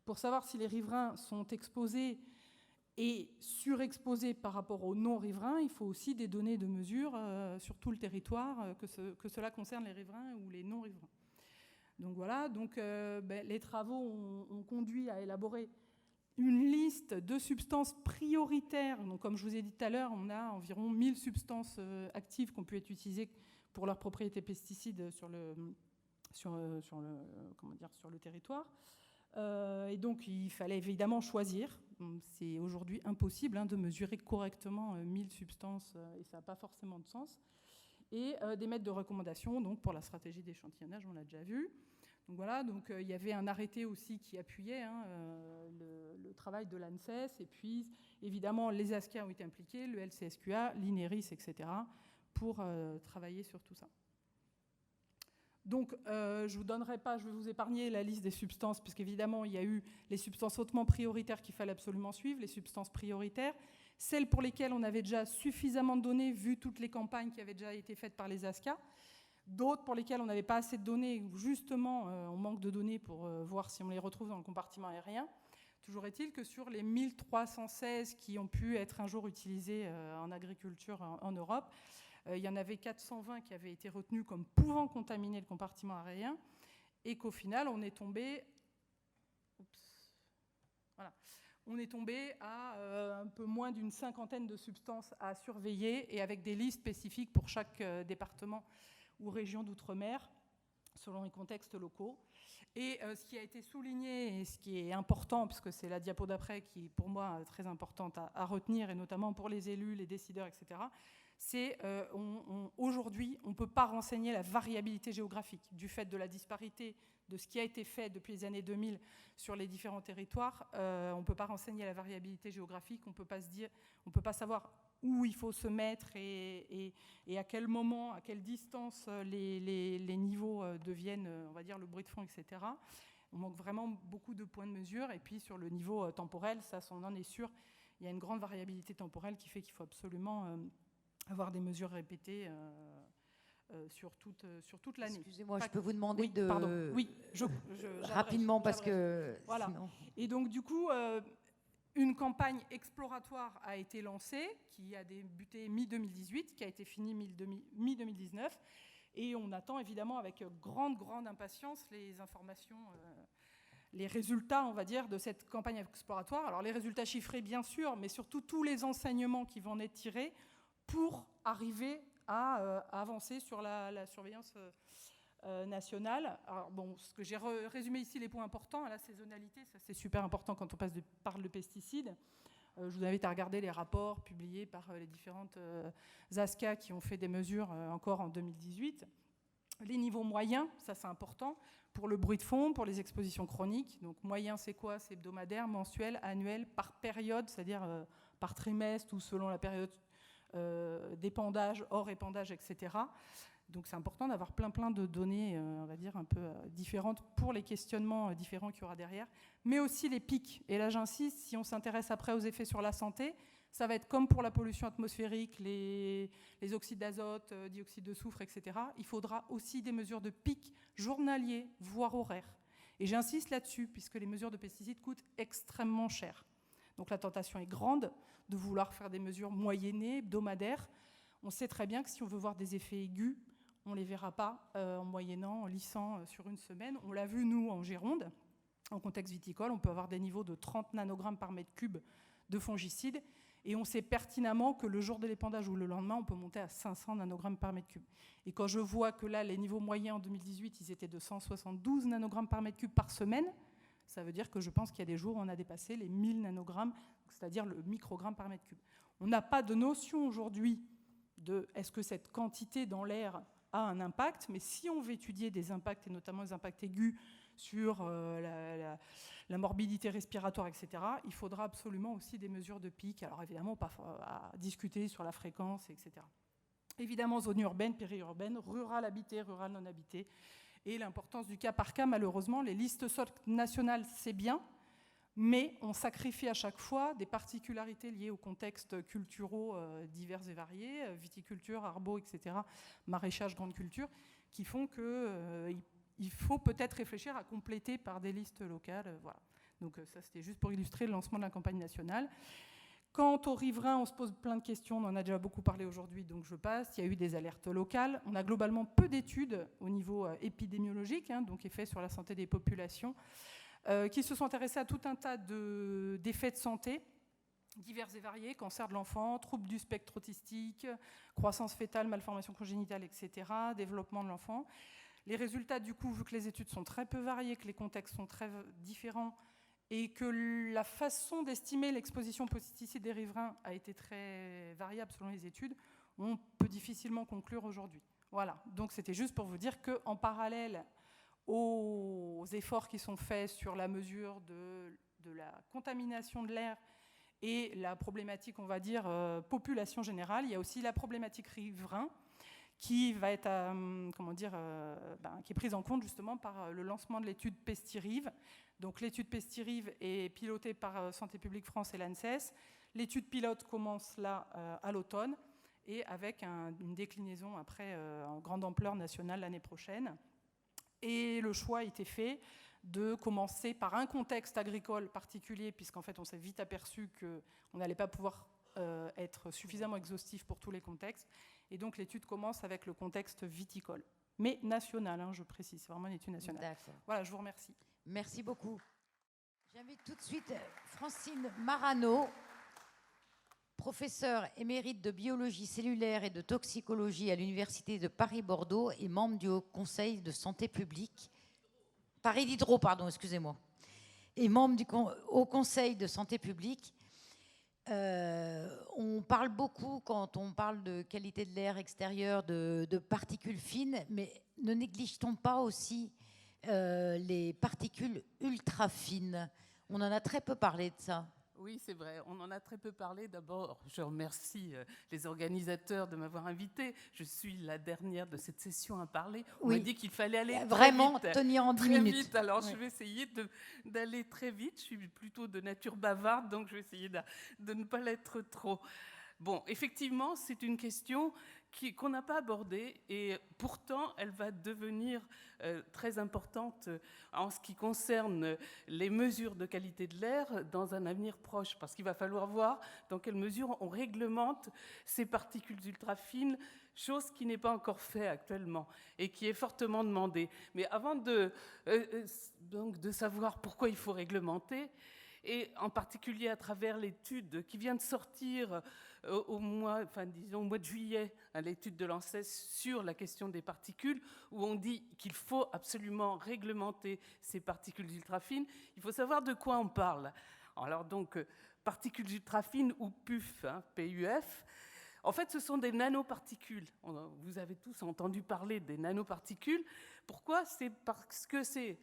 Pour savoir si les riverains sont exposés et surexposés par rapport aux non-riverains, il faut aussi des données de mesure sur tout le territoire, que cela concerne les riverains ou les non-riverains. Donc voilà, les travaux ont conduit à élaborer une liste de substances prioritaires. Donc, comme je vous ai dit tout à l'heure, on a environ 1000 substances actives qui ont pu être utilisées pour leurs propriétés pesticides sur le territoire. Et donc, il fallait évidemment choisir. C'est aujourd'hui impossible, hein, de mesurer correctement 1000 substances, et ça n'a pas forcément de sens. Et d'émettre de recommandations donc, pour la stratégie d'échantillonnage, on l'a déjà vu. Donc voilà, donc il y avait un arrêté aussi qui appuyait le travail de l'ANSES, et puis évidemment les ASCA ont été impliqués, le LCSQA, l'INERIS, etc., pour travailler sur tout ça. Donc je vous donnerai pas, je vais vous épargner la liste des substances, puisqu'évidemment il y a eu les substances hautement prioritaires qu'il fallait absolument suivre, les substances prioritaires, celles pour lesquelles on avait déjà suffisamment de données, vu toutes les campagnes qui avaient déjà été faites par les ASCA, d'autres pour lesquelles on n'avait pas assez de données, où justement on manque de données pour voir si on les retrouve dans le compartiment aérien. Toujours est-il que sur les 1316 qui ont pu être un jour utilisés en agriculture en Europe, il y en avait 420 qui avaient été retenus comme pouvant contaminer le compartiment aérien, et qu'au final on est tombé... Voilà. On est tombé à un peu moins d'une cinquantaine de substances à surveiller, et avec des listes spécifiques pour chaque département ou région d'outre-mer, selon les contextes locaux. Et ce qui a été souligné, et ce qui est important, puisque c'est la diapo d'après qui est pour moi très importante à retenir, et notamment pour les élus, les décideurs, etc., c'est aujourd'hui, on ne peut pas renseigner la variabilité géographique du fait de la disparité de ce qui a été fait depuis les années 2000 sur les différents territoires. On ne peut pas renseigner la variabilité géographique, on ne peut pas savoir où il faut se mettre et à quel moment, à quelle distance les niveaux deviennent, on va dire, le bruit de fond, etc. On manque vraiment beaucoup de points de mesure. Et puis sur le niveau temporel, ça, on en est sûr, il y a une grande variabilité temporelle qui fait qu'il faut absolument avoir des mesures répétées sur toute l'année. Excusez-moi, je peux vous demander oui, de... Pardon. Oui, rapidement, parce que... Voilà. Sinon... Et donc, du coup... une campagne exploratoire a été lancée, qui a débuté mi-2018, qui a été finie mi-2019. Et on attend évidemment avec grande impatience les informations, les résultats, on va dire, de cette campagne exploratoire. Alors les résultats chiffrés, bien sûr, mais surtout tous les enseignements qui vont en être tirés pour arriver à avancer sur la surveillance nationale. Alors bon, ce que j'ai résumé ici, les points importants, la saisonnalité, ça c'est super important quand on parle de pesticides. Je vous invite à regarder les rapports publiés par les différentes ASCA qui ont fait des mesures encore en 2018. Les niveaux moyens, ça c'est important, pour le bruit de fond, pour les expositions chroniques. Donc moyen c'est quoi? C'est hebdomadaire, mensuel, annuel, par période, c'est-à-dire par trimestre ou selon la période d'épandage, hors épandage, etc. Donc c'est important d'avoir plein de données, on va dire, un peu différentes pour les questionnements différents qu'il y aura derrière, mais aussi les pics. Et là j'insiste, si on s'intéresse après aux effets sur la santé, ça va être comme pour la pollution atmosphérique, les oxydes d'azote, dioxyde de soufre, etc. Il faudra aussi des mesures de pics journaliers, voire horaires. Et j'insiste là-dessus, puisque les mesures de pesticides coûtent extrêmement cher. Donc la tentation est grande de vouloir faire des mesures moyennées, hebdomadaires. On sait très bien que si on veut voir des effets aigus, on ne les verra pas en moyennant, en lissant sur une semaine. On l'a vu, nous, en Gironde, en contexte viticole, on peut avoir des niveaux de 30 nanogrammes par mètre cube de fongicides, et on sait pertinemment que le jour de l'épandage ou le lendemain, on peut monter à 500 nanogrammes par mètre cube. Et quand je vois que là, les niveaux moyens en 2018, ils étaient de 172 nanogrammes par mètre cube par semaine, ça veut dire que je pense qu'il y a des jours où on a dépassé les 1000 nanogrammes, c'est-à-dire le microgramme par mètre cube. On n'a pas de notion aujourd'hui de est-ce que cette quantité dans l'air a un impact, mais si on veut étudier des impacts, et notamment les impacts aigus sur la morbidité respiratoire, etc., il faudra absolument aussi des mesures de pic. Alors évidemment, pas à discuter sur la fréquence, etc. Évidemment, zone urbaine, périurbaine, rurale habitée, rurale non habitée, et l'importance du cas par cas, malheureusement. Les listes SOC nationales, c'est bien, mais on sacrifie à chaque fois des particularités liées aux contextes culturaux divers et variés, viticulture, arbo, etc., maraîchage, grande culture, qui font qu'il faut peut-être réfléchir à compléter par des listes locales. Voilà. Donc ça, c'était juste pour illustrer le lancement de la campagne nationale. Quant aux riverains, on se pose plein de questions, on en a déjà beaucoup parlé aujourd'hui, donc je passe. Il y a eu des alertes locales. On a globalement peu d'études au niveau épidémiologique, donc effets sur la santé des populations, qui se sont intéressés à tout un tas d'effets de santé divers et variés, cancer de l'enfant, troubles du spectre autistique, croissance fœtale, malformation congénitale, etc., développement de l'enfant. Les résultats, du coup, vu que les études sont très peu variées, que les contextes sont très différents, et que la façon d'estimer l'exposition aux pesticides des riverains a été très variable selon les études, on peut difficilement conclure aujourd'hui. Voilà, donc c'était juste pour vous dire qu'en parallèle aux efforts qui sont faits sur la mesure de la contamination de l'air et la problématique, on va dire, population générale. Il y a aussi la problématique riverain qui va être, qui est prise en compte justement par le lancement de l'étude Pestirive. Donc l'étude Pestirive est pilotée par Santé publique France et l'ANSES. L'étude pilote commence là à l'automne et avec une déclinaison après en grande ampleur nationale l'année prochaine. Et le choix a été fait de commencer par un contexte agricole particulier, puisqu'en fait on s'est vite aperçu qu'on n'allait pas pouvoir être suffisamment exhaustif pour tous les contextes. Et donc l'étude commence avec le contexte viticole, mais national, je précise, c'est vraiment une étude nationale. D'accord. Voilà, je vous remercie. Merci beaucoup. J'invite tout de suite Francine Marano, professeure émérite de biologie cellulaire et de toxicologie à l'Université de Paris-Bordeaux et membre du Haut Conseil de santé publique. Paris Diderot, pardon, excusez-moi. Et membre du Haut Conseil de santé publique. On parle beaucoup, quand on parle de qualité de l'air extérieur, de particules fines, mais ne néglige-t-on pas aussi les particules ultra fines? On en a très peu parlé de ça. Oui, c'est vrai, on en a très peu parlé. D'abord, je remercie les organisateurs de m'avoir invitée. Je suis la dernière de cette session à parler. On m'a dit qu'il fallait aller vraiment très vite, tenir en 10 très minutes. Vite. Alors, oui. Je vais essayer d'aller très vite. Je suis plutôt de nature bavarde, donc je vais essayer de ne pas l'être trop. Bon, effectivement, c'est une question qu'on n'a pas abordée et pourtant, elle va devenir très importante en ce qui concerne les mesures de qualité de l'air dans un avenir proche, parce qu'il va falloir voir dans quelle mesure on réglemente ces particules ultra-fines, chose qui n'est pas encore faite actuellement et qui est fortement demandée. Mais avant donc de savoir pourquoi il faut réglementer, et en particulier à travers l'étude qui vient de sortir au mois de juillet, l'étude de l'ANSES sur la question des particules, où on dit qu'il faut absolument réglementer ces particules ultrafines. Il faut savoir de quoi on parle. Alors donc, particules ultrafines ou PUF, PUF, en fait, ce sont des nanoparticules. Vous avez tous entendu parler des nanoparticules. Pourquoi ? C'est parce que ces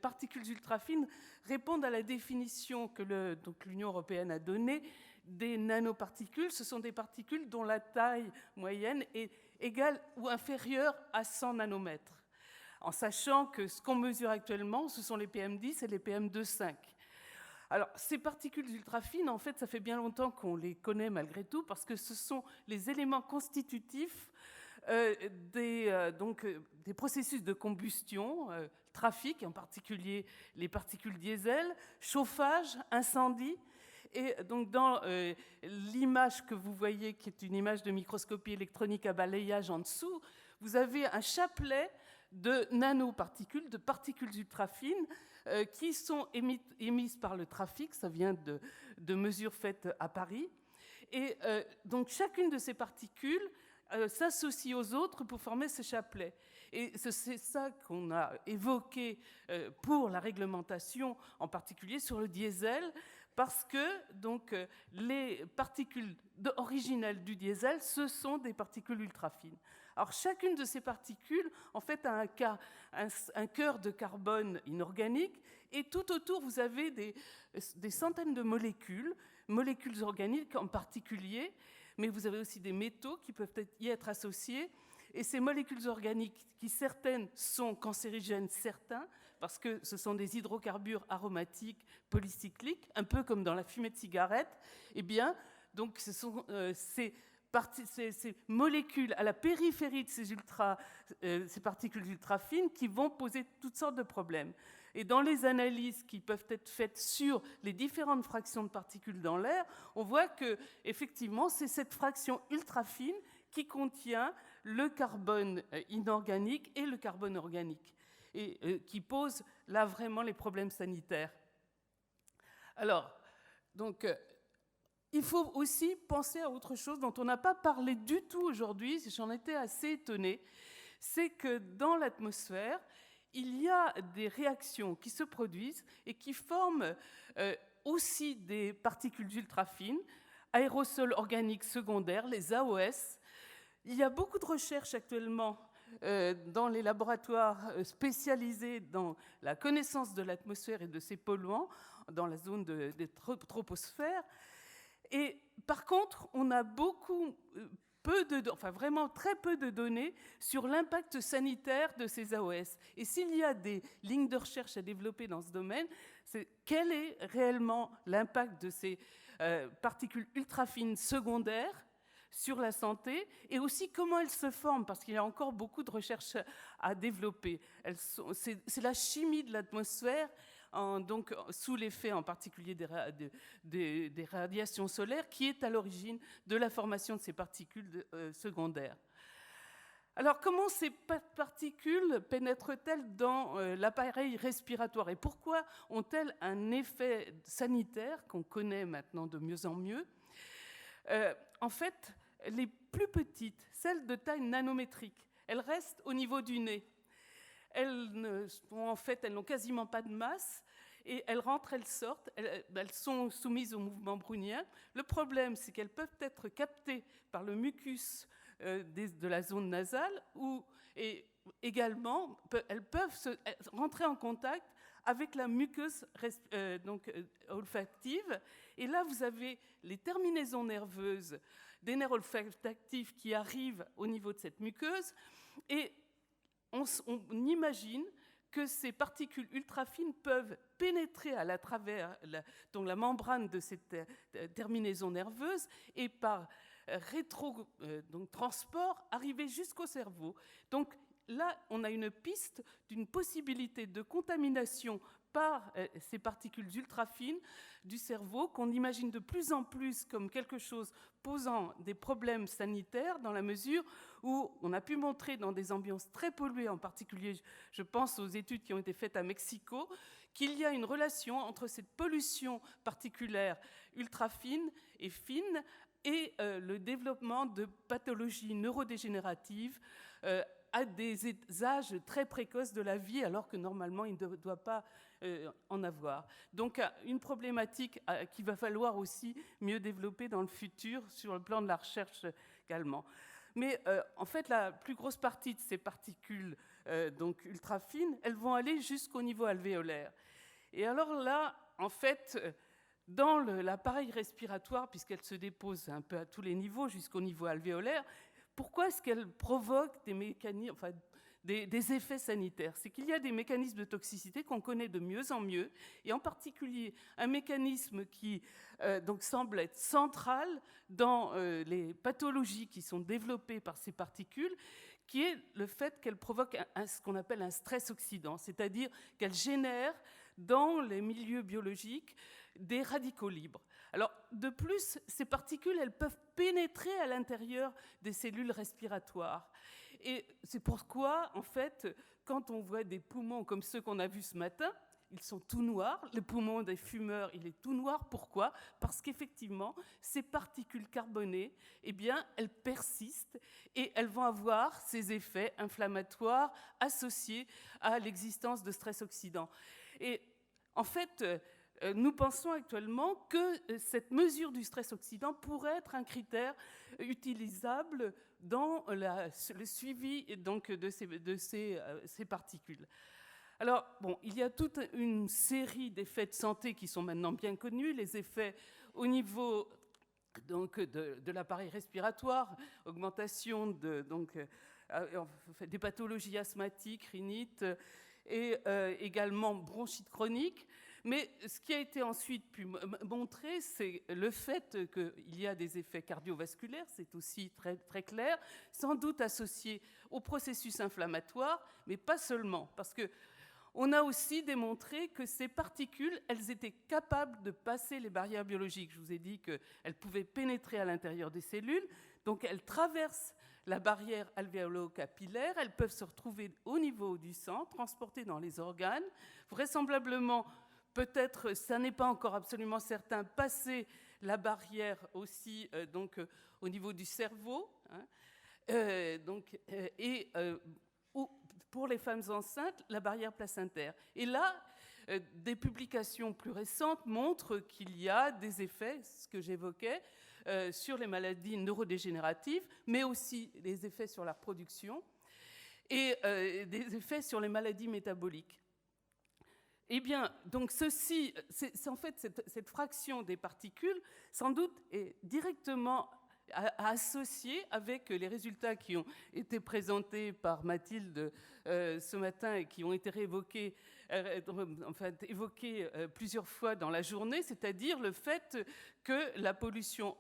particules ultrafines répondent à la définition que l'Union européenne a donnée des nanoparticules. Ce sont des particules dont la taille moyenne est égale ou inférieure à 100 nanomètres. En sachant que ce qu'on mesure actuellement, ce sont les PM10 et les PM2,5. Alors, ces particules ultrafines, en fait, ça fait bien longtemps qu'on les connaît malgré tout, parce que ce sont les éléments constitutifs des processus de combustion, trafic, en particulier les particules diesel, chauffage, incendie. Et donc, dans l'image que vous voyez, qui est une image de microscopie électronique à balayage en dessous, vous avez un chapelet de nanoparticules, de particules ultrafines, qui sont émises par le trafic. Ça vient de mesures faites à Paris. Et donc, chacune de ces particules s'associe aux autres pour former ce chapelet. Et c'est ça qu'on a évoqué pour la réglementation, en particulier sur le diesel, parce que donc, les particules originelles du diesel, ce sont des particules ultrafines. Alors, chacune de ces particules, en fait, a un cœur de carbone inorganique, et tout autour, vous avez des centaines de molécules organiques en particulier, mais vous avez aussi des métaux qui peuvent y être associés. Et ces molécules organiques, qui certaines sont cancérigènes, certains, parce que ce sont des hydrocarbures aromatiques polycycliques, un peu comme dans la fumée de cigarette, eh bien, donc ce sont ces molécules à la périphérie de ces particules ultrafines qui vont poser toutes sortes de problèmes. Et dans les analyses qui peuvent être faites sur les différentes fractions de particules dans l'air, on voit que effectivement, c'est cette fraction ultrafine qui contient le carbone inorganique et le carbone organique, et qui pose là vraiment les problèmes sanitaires. Alors, donc, il faut aussi penser à autre chose dont on n'a pas parlé du tout aujourd'hui, j'en étais assez étonnée, c'est que dans l'atmosphère, il y a des réactions qui se produisent et qui forment aussi des particules ultrafines, aérosols organiques secondaires, les AOS. Il y a beaucoup de recherches actuellement dans les laboratoires spécialisés dans la connaissance de l'atmosphère et de ses polluants, dans la zone des troposphères. Et par contre, on a vraiment très peu de données sur l'impact sanitaire de ces AOS. Et s'il y a des lignes de recherche à développer dans ce domaine, c'est quel est réellement l'impact de ces particules ultrafines secondaires sur la santé, et aussi comment elles se forment, parce qu'il y a encore beaucoup de recherches à développer. C'est la chimie de l'atmosphère, donc sous l'effet en particulier des radiations solaires, qui est à l'origine de la formation de ces particules secondaires. Alors, comment ces particules pénètrent-elles dans l'appareil respiratoire et pourquoi ont-elles un effet sanitaire qu'on connaît maintenant de mieux en mieux ? En fait, les plus petites, celles de taille nanométrique, elles restent au niveau du nez. Elles n'ont quasiment pas de masse et elles rentrent, elles sortent. Elles sont soumises au mouvement brownien. Le problème, c'est qu'elles peuvent être captées par le mucus de la zone nasale et également, elles peuvent rentrer en contact avec la muqueuse olfactive. Et là, vous avez les terminaisons nerveuses des nerfs olfactifs qui arrivent au niveau de cette muqueuse. Et on imagine que ces particules ultrafines peuvent pénétrer à travers la membrane de cette terminaison nerveuse et par transport arriver jusqu'au cerveau. Donc là, on a une piste d'une possibilité de contamination par ces particules ultrafines du cerveau qu'on imagine de plus en plus comme quelque chose posant des problèmes sanitaires dans la mesure où on a pu montrer dans des ambiances très polluées, en particulier je pense aux études qui ont été faites à Mexico, qu'il y a une relation entre cette pollution particulière ultrafine et fine et le développement de pathologies neurodégénératives à des âges très précoces de la vie, alors que normalement, il ne doit pas en avoir. Donc, une problématique qu'il va falloir aussi mieux développer dans le futur sur le plan de la recherche également. Mais en fait, la plus grosse partie de ces particules donc ultra fines, elles vont aller jusqu'au niveau alvéolaire. Et alors là, en fait, dans l'appareil respiratoire, puisqu'elles se déposent un peu à tous les niveaux, jusqu'au niveau alvéolaire, pourquoi est-ce qu'elles provoquent des effets sanitaires ? C'est qu'il y a des mécanismes de toxicité qu'on connaît de mieux en mieux, et en particulier un mécanisme qui donc semble être central dans les pathologies qui sont développées par ces particules, qui est le fait qu'elles provoquent ce qu'on appelle un stress oxydant, c'est-à-dire qu'elles génèrent dans les milieux biologiques des radicaux libres. Alors, de plus, ces particules, elles peuvent pénétrer à l'intérieur des cellules respiratoires. Et c'est pourquoi, en fait, quand on voit des poumons comme ceux qu'on a vus ce matin, ils sont tout noirs. Le poumon des fumeurs, il est tout noir. Pourquoi ? Parce qu'effectivement, ces particules carbonées, eh bien, elles persistent et elles vont avoir ces effets inflammatoires associés à l'existence de stress oxydant. Et en fait, nous pensons actuellement que cette mesure du stress oxydant pourrait être un critère utilisable dans le suivi donc, de ces particules. Alors, bon, il y a toute une série d'effets de santé qui sont maintenant bien connus, les effets au niveau donc, de l'appareil respiratoire, augmentation des pathologies asthmatiques, rhinite, et également bronchite chronique. Mais ce qui a été ensuite pu montrer, c'est le fait qu'il y a des effets cardiovasculaires, c'est aussi très, très clair, sans doute associés au processus inflammatoire, mais pas seulement, parce qu'on a aussi démontré que ces particules, elles étaient capables de passer les barrières biologiques. Je vous ai dit qu'elles pouvaient pénétrer à l'intérieur des cellules, donc elles traversent la barrière alvéolo-capillaire, elles peuvent se retrouver au niveau du sang, transportées dans les organes, vraisemblablement. Peut-être, ça n'est pas encore absolument certain, passer la barrière aussi au niveau du cerveau. Pour les femmes enceintes, la barrière placentaire. Et là, des publications plus récentes montrent qu'il y a des effets, ce que j'évoquais, sur les maladies neurodégénératives, mais aussi des effets sur la reproduction. et des effets sur les maladies métaboliques. Eh bien, donc ceci, c'est en fait cette fraction des particules, sans doute, est directement associée avec les résultats qui ont été présentés par Mathilde ce matin et qui ont été évoqués plusieurs fois dans la journée, c'est-à-dire le fait que la pollution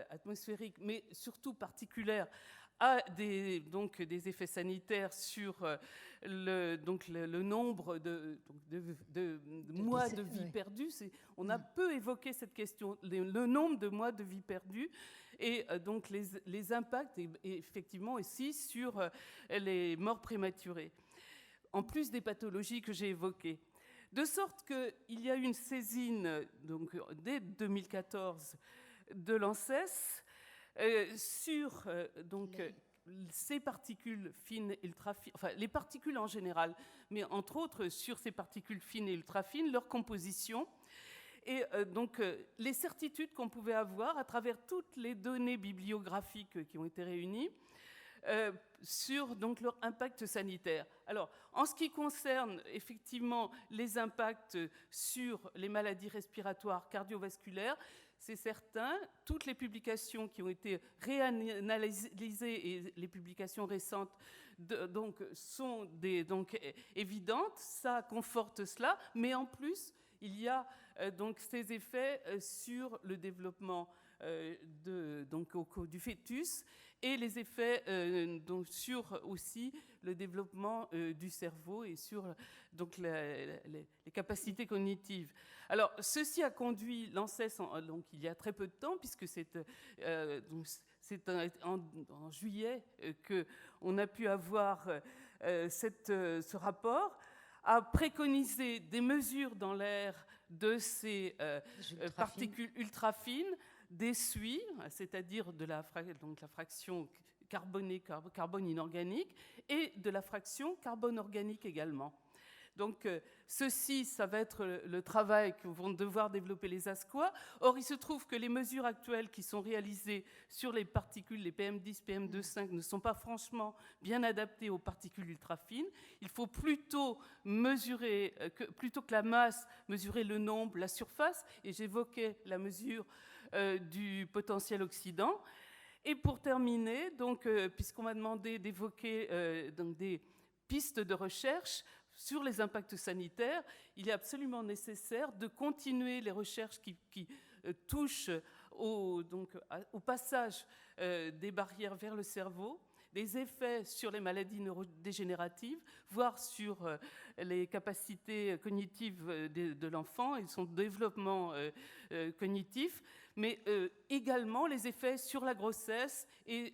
atmosphérique, mais surtout particulière, a des effets sanitaires sur le nombre de mois de vie perdus. On a peu évoqué cette question, le nombre de mois de vie perdus, et donc les impacts, et effectivement aussi sur les morts prématurées, en plus des pathologies que j'ai évoquées. De sorte qu'il y a eu une saisine, donc, dès 2014 de l'ANSES, sur ces particules fines, ultra-fines, enfin les particules en général, mais entre autres sur ces particules fines et ultra-fines, leur composition, et les certitudes qu'on pouvait avoir à travers toutes les données bibliographiques qui ont été réunies sur donc leur impact sanitaire. Alors, en ce qui concerne effectivement les impacts sur les maladies respiratoires cardiovasculaires, c'est certain, toutes les publications qui ont été réanalysées et les publications récentes sont évidentes, ça conforte cela, mais en plus, il y a ces effets sur le développement du fœtus et les effets sur aussi le développement du cerveau et sur les capacités cognitives. Alors, ceci a conduit l'ANSES il y a très peu de temps, puisque c'est en juillet qu'on a pu avoir ce rapport, à préconiser des mesures dans l'air de ces particules ultra-fines, des SUI, c'est-à-dire de la fraction carbone inorganique, et de la fraction carbone organique également. Donc, ça va être le travail que vont devoir développer les ASCOA. Or, il se trouve que les mesures actuelles qui sont réalisées sur les particules, les PM10, PM2,5, ne sont pas franchement bien adaptées aux particules ultra-fines. Il faut plutôt plutôt que la masse, mesurer le nombre, la surface, et j'évoquais la mesure du potentiel oxydant. Et pour terminer, puisqu'on m'a demandé d'évoquer des pistes de recherche sur les impacts sanitaires, il est absolument nécessaire de continuer les recherches qui touchent au passage des barrières vers le cerveau, des effets sur les maladies neurodégénératives, voire sur les capacités cognitives de l'enfant et son développement cognitif, mais également les effets sur la grossesse et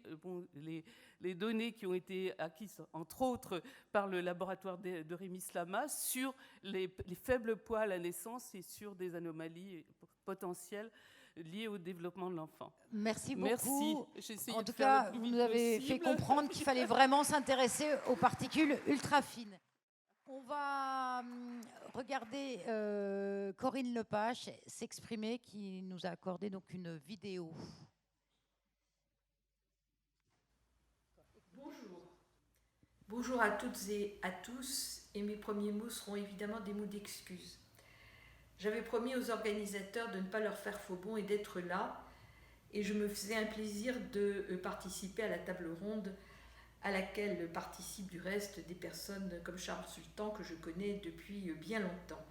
les données qui ont été acquises, entre autres, par le laboratoire de Rémi Slama sur les faibles poids à la naissance et sur des anomalies potentielles liées au développement de l'enfant. Merci beaucoup. Merci. En tout cas, vous nous avez fait comprendre qu'il fallait vraiment s'intéresser aux particules ultra fines. On va regarder Corinne Lepage s'exprimer, qui nous a accordé donc une vidéo. Bonjour à toutes et à tous, et mes premiers mots seront évidemment des mots d'excuse. J'avais promis aux organisateurs de ne pas leur faire faux bond et d'être là, et je me faisais un plaisir de participer à la table ronde à laquelle participent du reste des personnes comme Charles Sultan que je connais depuis bien longtemps.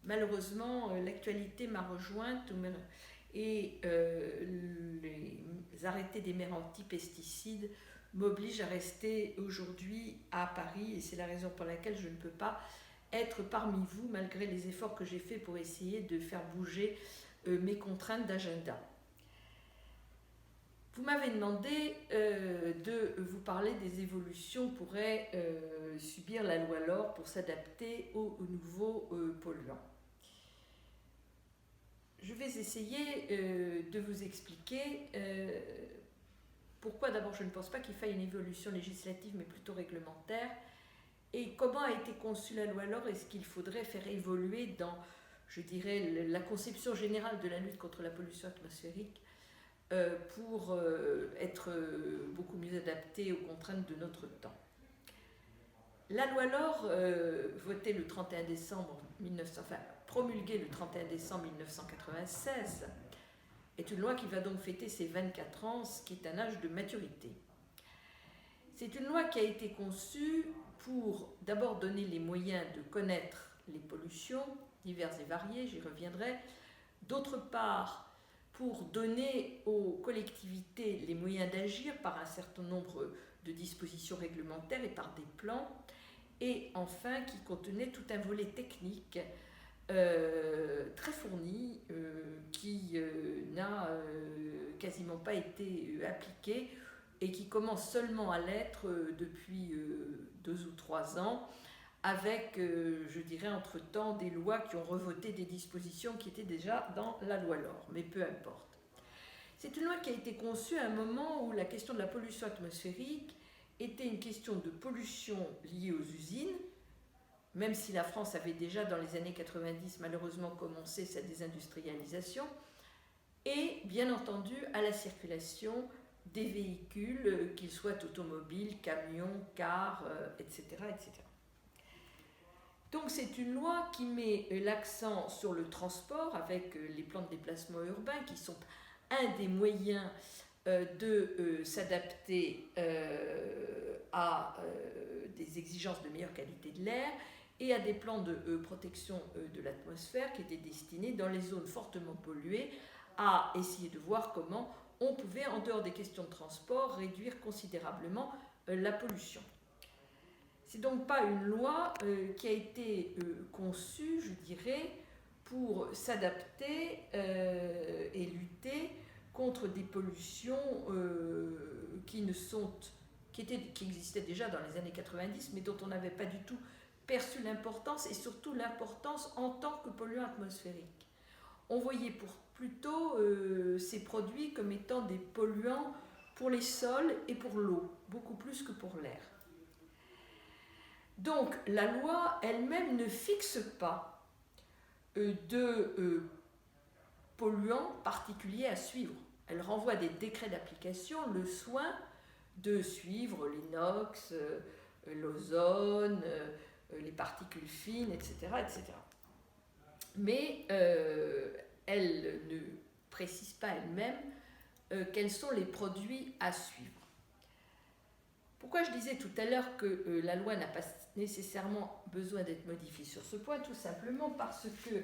Malheureusement, l'actualité m'a rejointe et les arrêtés des maires anti-pesticides m'obligent à rester aujourd'hui à Paris, et c'est la raison pour laquelle je ne peux pas être parmi vous malgré les efforts que j'ai faits pour essayer de faire bouger mes contraintes d'agenda. Vous m'avez demandé de vous parler des évolutions pourraient subir la loi LOR pour s'adapter aux nouveaux polluants. Je vais essayer de vous expliquer pourquoi d'abord je ne pense pas qu'il faille une évolution législative mais plutôt réglementaire, et comment a été conçue la loi LOR et ce qu'il faudrait faire évoluer dans, je dirais, la conception générale de la lutte contre la pollution atmosphérique pour être beaucoup mieux adaptée aux contraintes de notre temps. La loi Laure, votée le 31 décembre 1900, enfin promulguée le 31 décembre 1996, est une loi qui va donc fêter ses 24 ans, ce qui est un âge de maturité. C'est une loi qui a été conçue pour d'abord donner les moyens de connaître les pollutions diverses et variées, j'y reviendrai, d'autre part pour donner aux collectivités les moyens d'agir par un certain nombre de dispositions réglementaires et par des plans, et enfin qui contenait tout un volet technique très fourni qui n'a quasiment pas été appliqué et qui commence seulement à l'être depuis 2 ou 3 ans, avec, je dirais, entre-temps, des lois qui ont revoté des dispositions qui étaient déjà dans la loi Laure, mais peu importe. C'est une loi qui a été conçue à un moment où la question de la pollution atmosphérique était une question de pollution liée aux usines, même si la France avait déjà, dans les années 90, malheureusement commencé sa désindustrialisation, et bien entendu à la circulation des véhicules, qu'ils soient automobiles, camions, cars, etc., etc. Donc c'est une loi qui met l'accent sur le transport avec les plans de déplacement urbain qui sont un des moyens de s'adapter à des exigences de meilleure qualité de l'air et à des plans de protection de l'atmosphère qui étaient destinés dans les zones fortement polluées à essayer de voir comment on pouvait, en dehors des questions de transport, réduire considérablement la pollution. C'est donc pas une loi qui a été conçue, je dirais, pour s'adapter et lutter contre des pollutions qui existaient déjà dans les années 90, mais dont on n'avait pas du tout perçu l'importance, et surtout l'importance en tant que polluant atmosphérique. On voyait plutôt ces produits comme étant des polluants pour les sols et pour l'eau, beaucoup plus que pour l'air. Donc la loi elle-même ne fixe pas de polluants particuliers à suivre. Elle renvoie des décrets d'application le soin de suivre les NOx, l'ozone, les particules fines, etc. etc. Mais elle ne précise pas elle-même quels sont les produits à suivre. Pourquoi je disais tout à l'heure que la loi n'a pas nécessairement besoin d'être modifiée sur ce point? Tout simplement parce que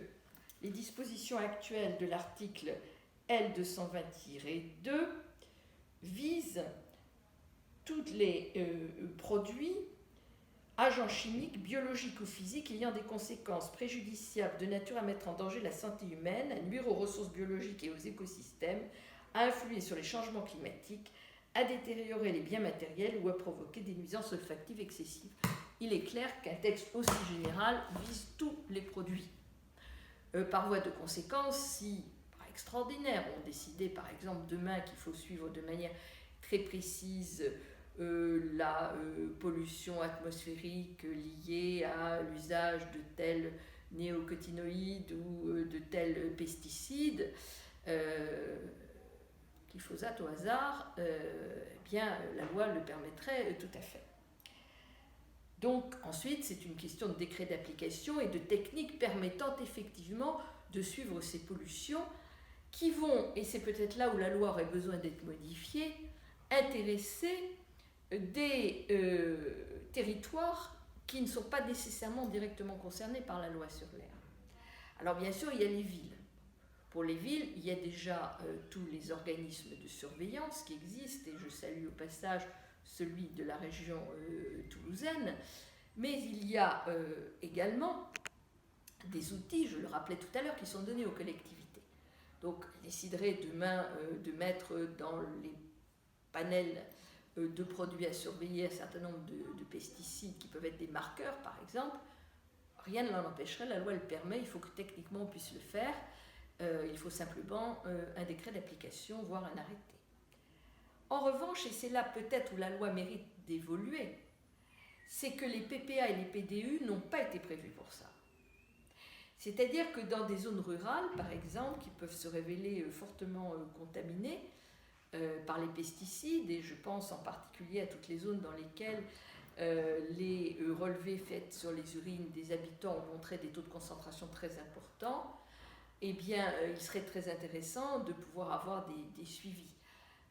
les dispositions actuelles de l'article L220-2 visent tous les produits, agents chimiques, biologiques ou physiques ayant des conséquences préjudiciables de nature à mettre en danger la santé humaine, à nuire aux ressources biologiques et aux écosystèmes, à influer sur les changements climatiques, à détériorer les biens matériels ou à provoquer des nuisances olfactives excessives. Il est clair qu'un texte aussi général vise tous les produits. Par voie de conséquence, si, par extraordinaire, on décidait par exemple demain qu'il faut suivre de manière très précise la pollution atmosphérique liée à l'usage de tels néocotinoïdes ou de tels pesticides, glyphosate au hasard, eh bien, la loi le permettrait tout à fait. Donc, ensuite, c'est une question de décret d'application et de techniques permettant effectivement de suivre ces pollutions qui vont, et c'est peut-être là où la loi aurait besoin d'être modifiée, intéresser des territoires qui ne sont pas nécessairement directement concernés par la loi sur l'air. Alors, bien sûr, il y a les villes. Pour les villes, il y a déjà tous les organismes de surveillance qui existent, et je salue au passage celui de la région toulousaine, mais il y a également des outils, je le rappelais tout à l'heure, qui sont donnés aux collectivités. Donc, ils décideraient demain de mettre dans les panels de produits à surveiller un certain nombre de pesticides qui peuvent être des marqueurs, par exemple. Rien ne l'en empêcherait, la loi le permet, il faut que techniquement on puisse le faire. Il faut simplement un décret d'application, voire un arrêté. En revanche, et c'est là peut-être où la loi mérite d'évoluer, c'est que les PPA et les PDU n'ont pas été prévus pour ça. C'est-à-dire que dans des zones rurales, par exemple, qui peuvent se révéler fortement contaminées, par les pesticides, et je pense en particulier à toutes les zones dans lesquelles les relevés faits sur les urines des habitants ont montré des taux de concentration très importants, eh bien, il serait très intéressant de pouvoir avoir des suivis.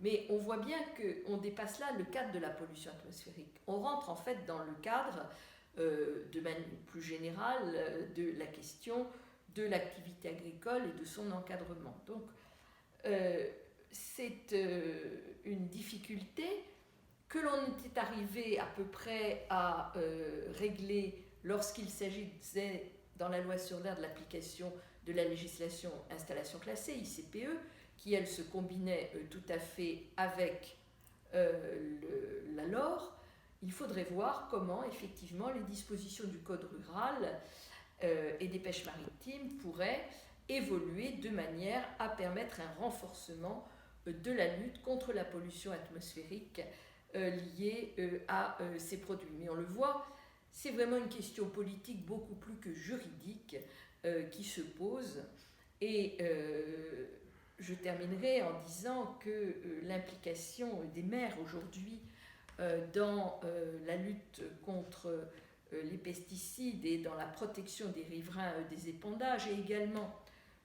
Mais on voit bien qu'on dépasse là le cadre de la pollution atmosphérique. On rentre en fait dans le cadre, de manière plus générale, de la question de l'activité agricole et de son encadrement. Donc, c'est une difficulté que l'on était arrivé à peu près à régler lorsqu'il s'agissait dans la loi sur l'air de l'application de la législation installation classée, ICPE, qui elle se combinait tout à fait avec la LOR. Il faudrait voir comment effectivement les dispositions du code rural et des pêches maritimes pourraient évoluer de manière à permettre un renforcement de la lutte contre la pollution atmosphérique liée à ces produits. Mais on le voit, c'est vraiment une question politique beaucoup plus que juridique qui se pose. Et je terminerai en disant que l'implication des maires aujourd'hui dans la lutte contre les pesticides et dans la protection des riverains des épandages, et également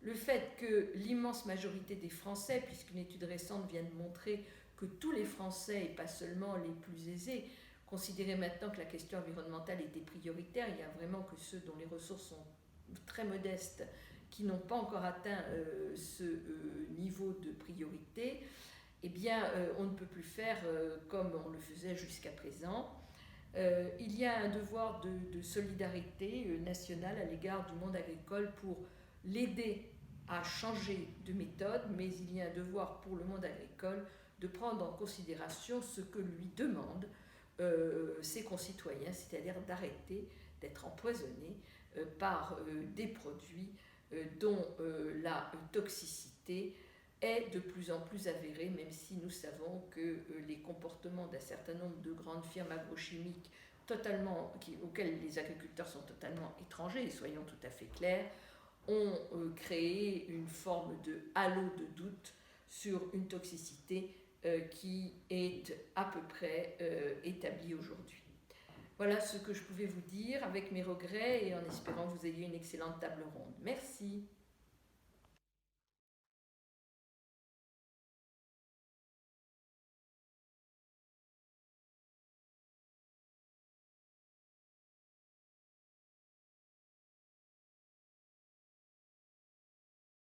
le fait que l'immense majorité des Français, puisqu'une étude récente vient de montrer que tous les Français, et pas seulement les plus aisés, considéraient maintenant que la question environnementale était prioritaire. Il y a vraiment que ceux dont les ressources sont très modestes qui n'ont pas encore atteint ce niveau de priorité. Eh bien, on ne peut plus faire comme on le faisait jusqu'à présent. Il y a un devoir de solidarité nationale à l'égard du monde agricole pour l'aider à changer de méthode, mais il y a un devoir pour le monde agricole de prendre en considération ce que lui demandent ses concitoyens, c'est-à-dire d'arrêter d'être empoisonnés par des produits dont la toxicité est de plus en plus avérée, même si nous savons que les comportements d'un certain nombre de grandes firmes agrochimiques auxquelles les agriculteurs sont totalement étrangers, et soyons tout à fait clairs, ont créé une forme de halo de doute sur une toxicité qui est à peu près établie aujourd'hui. Voilà ce que je pouvais vous dire avec mes regrets et en espérant que vous ayez une excellente table ronde. Merci.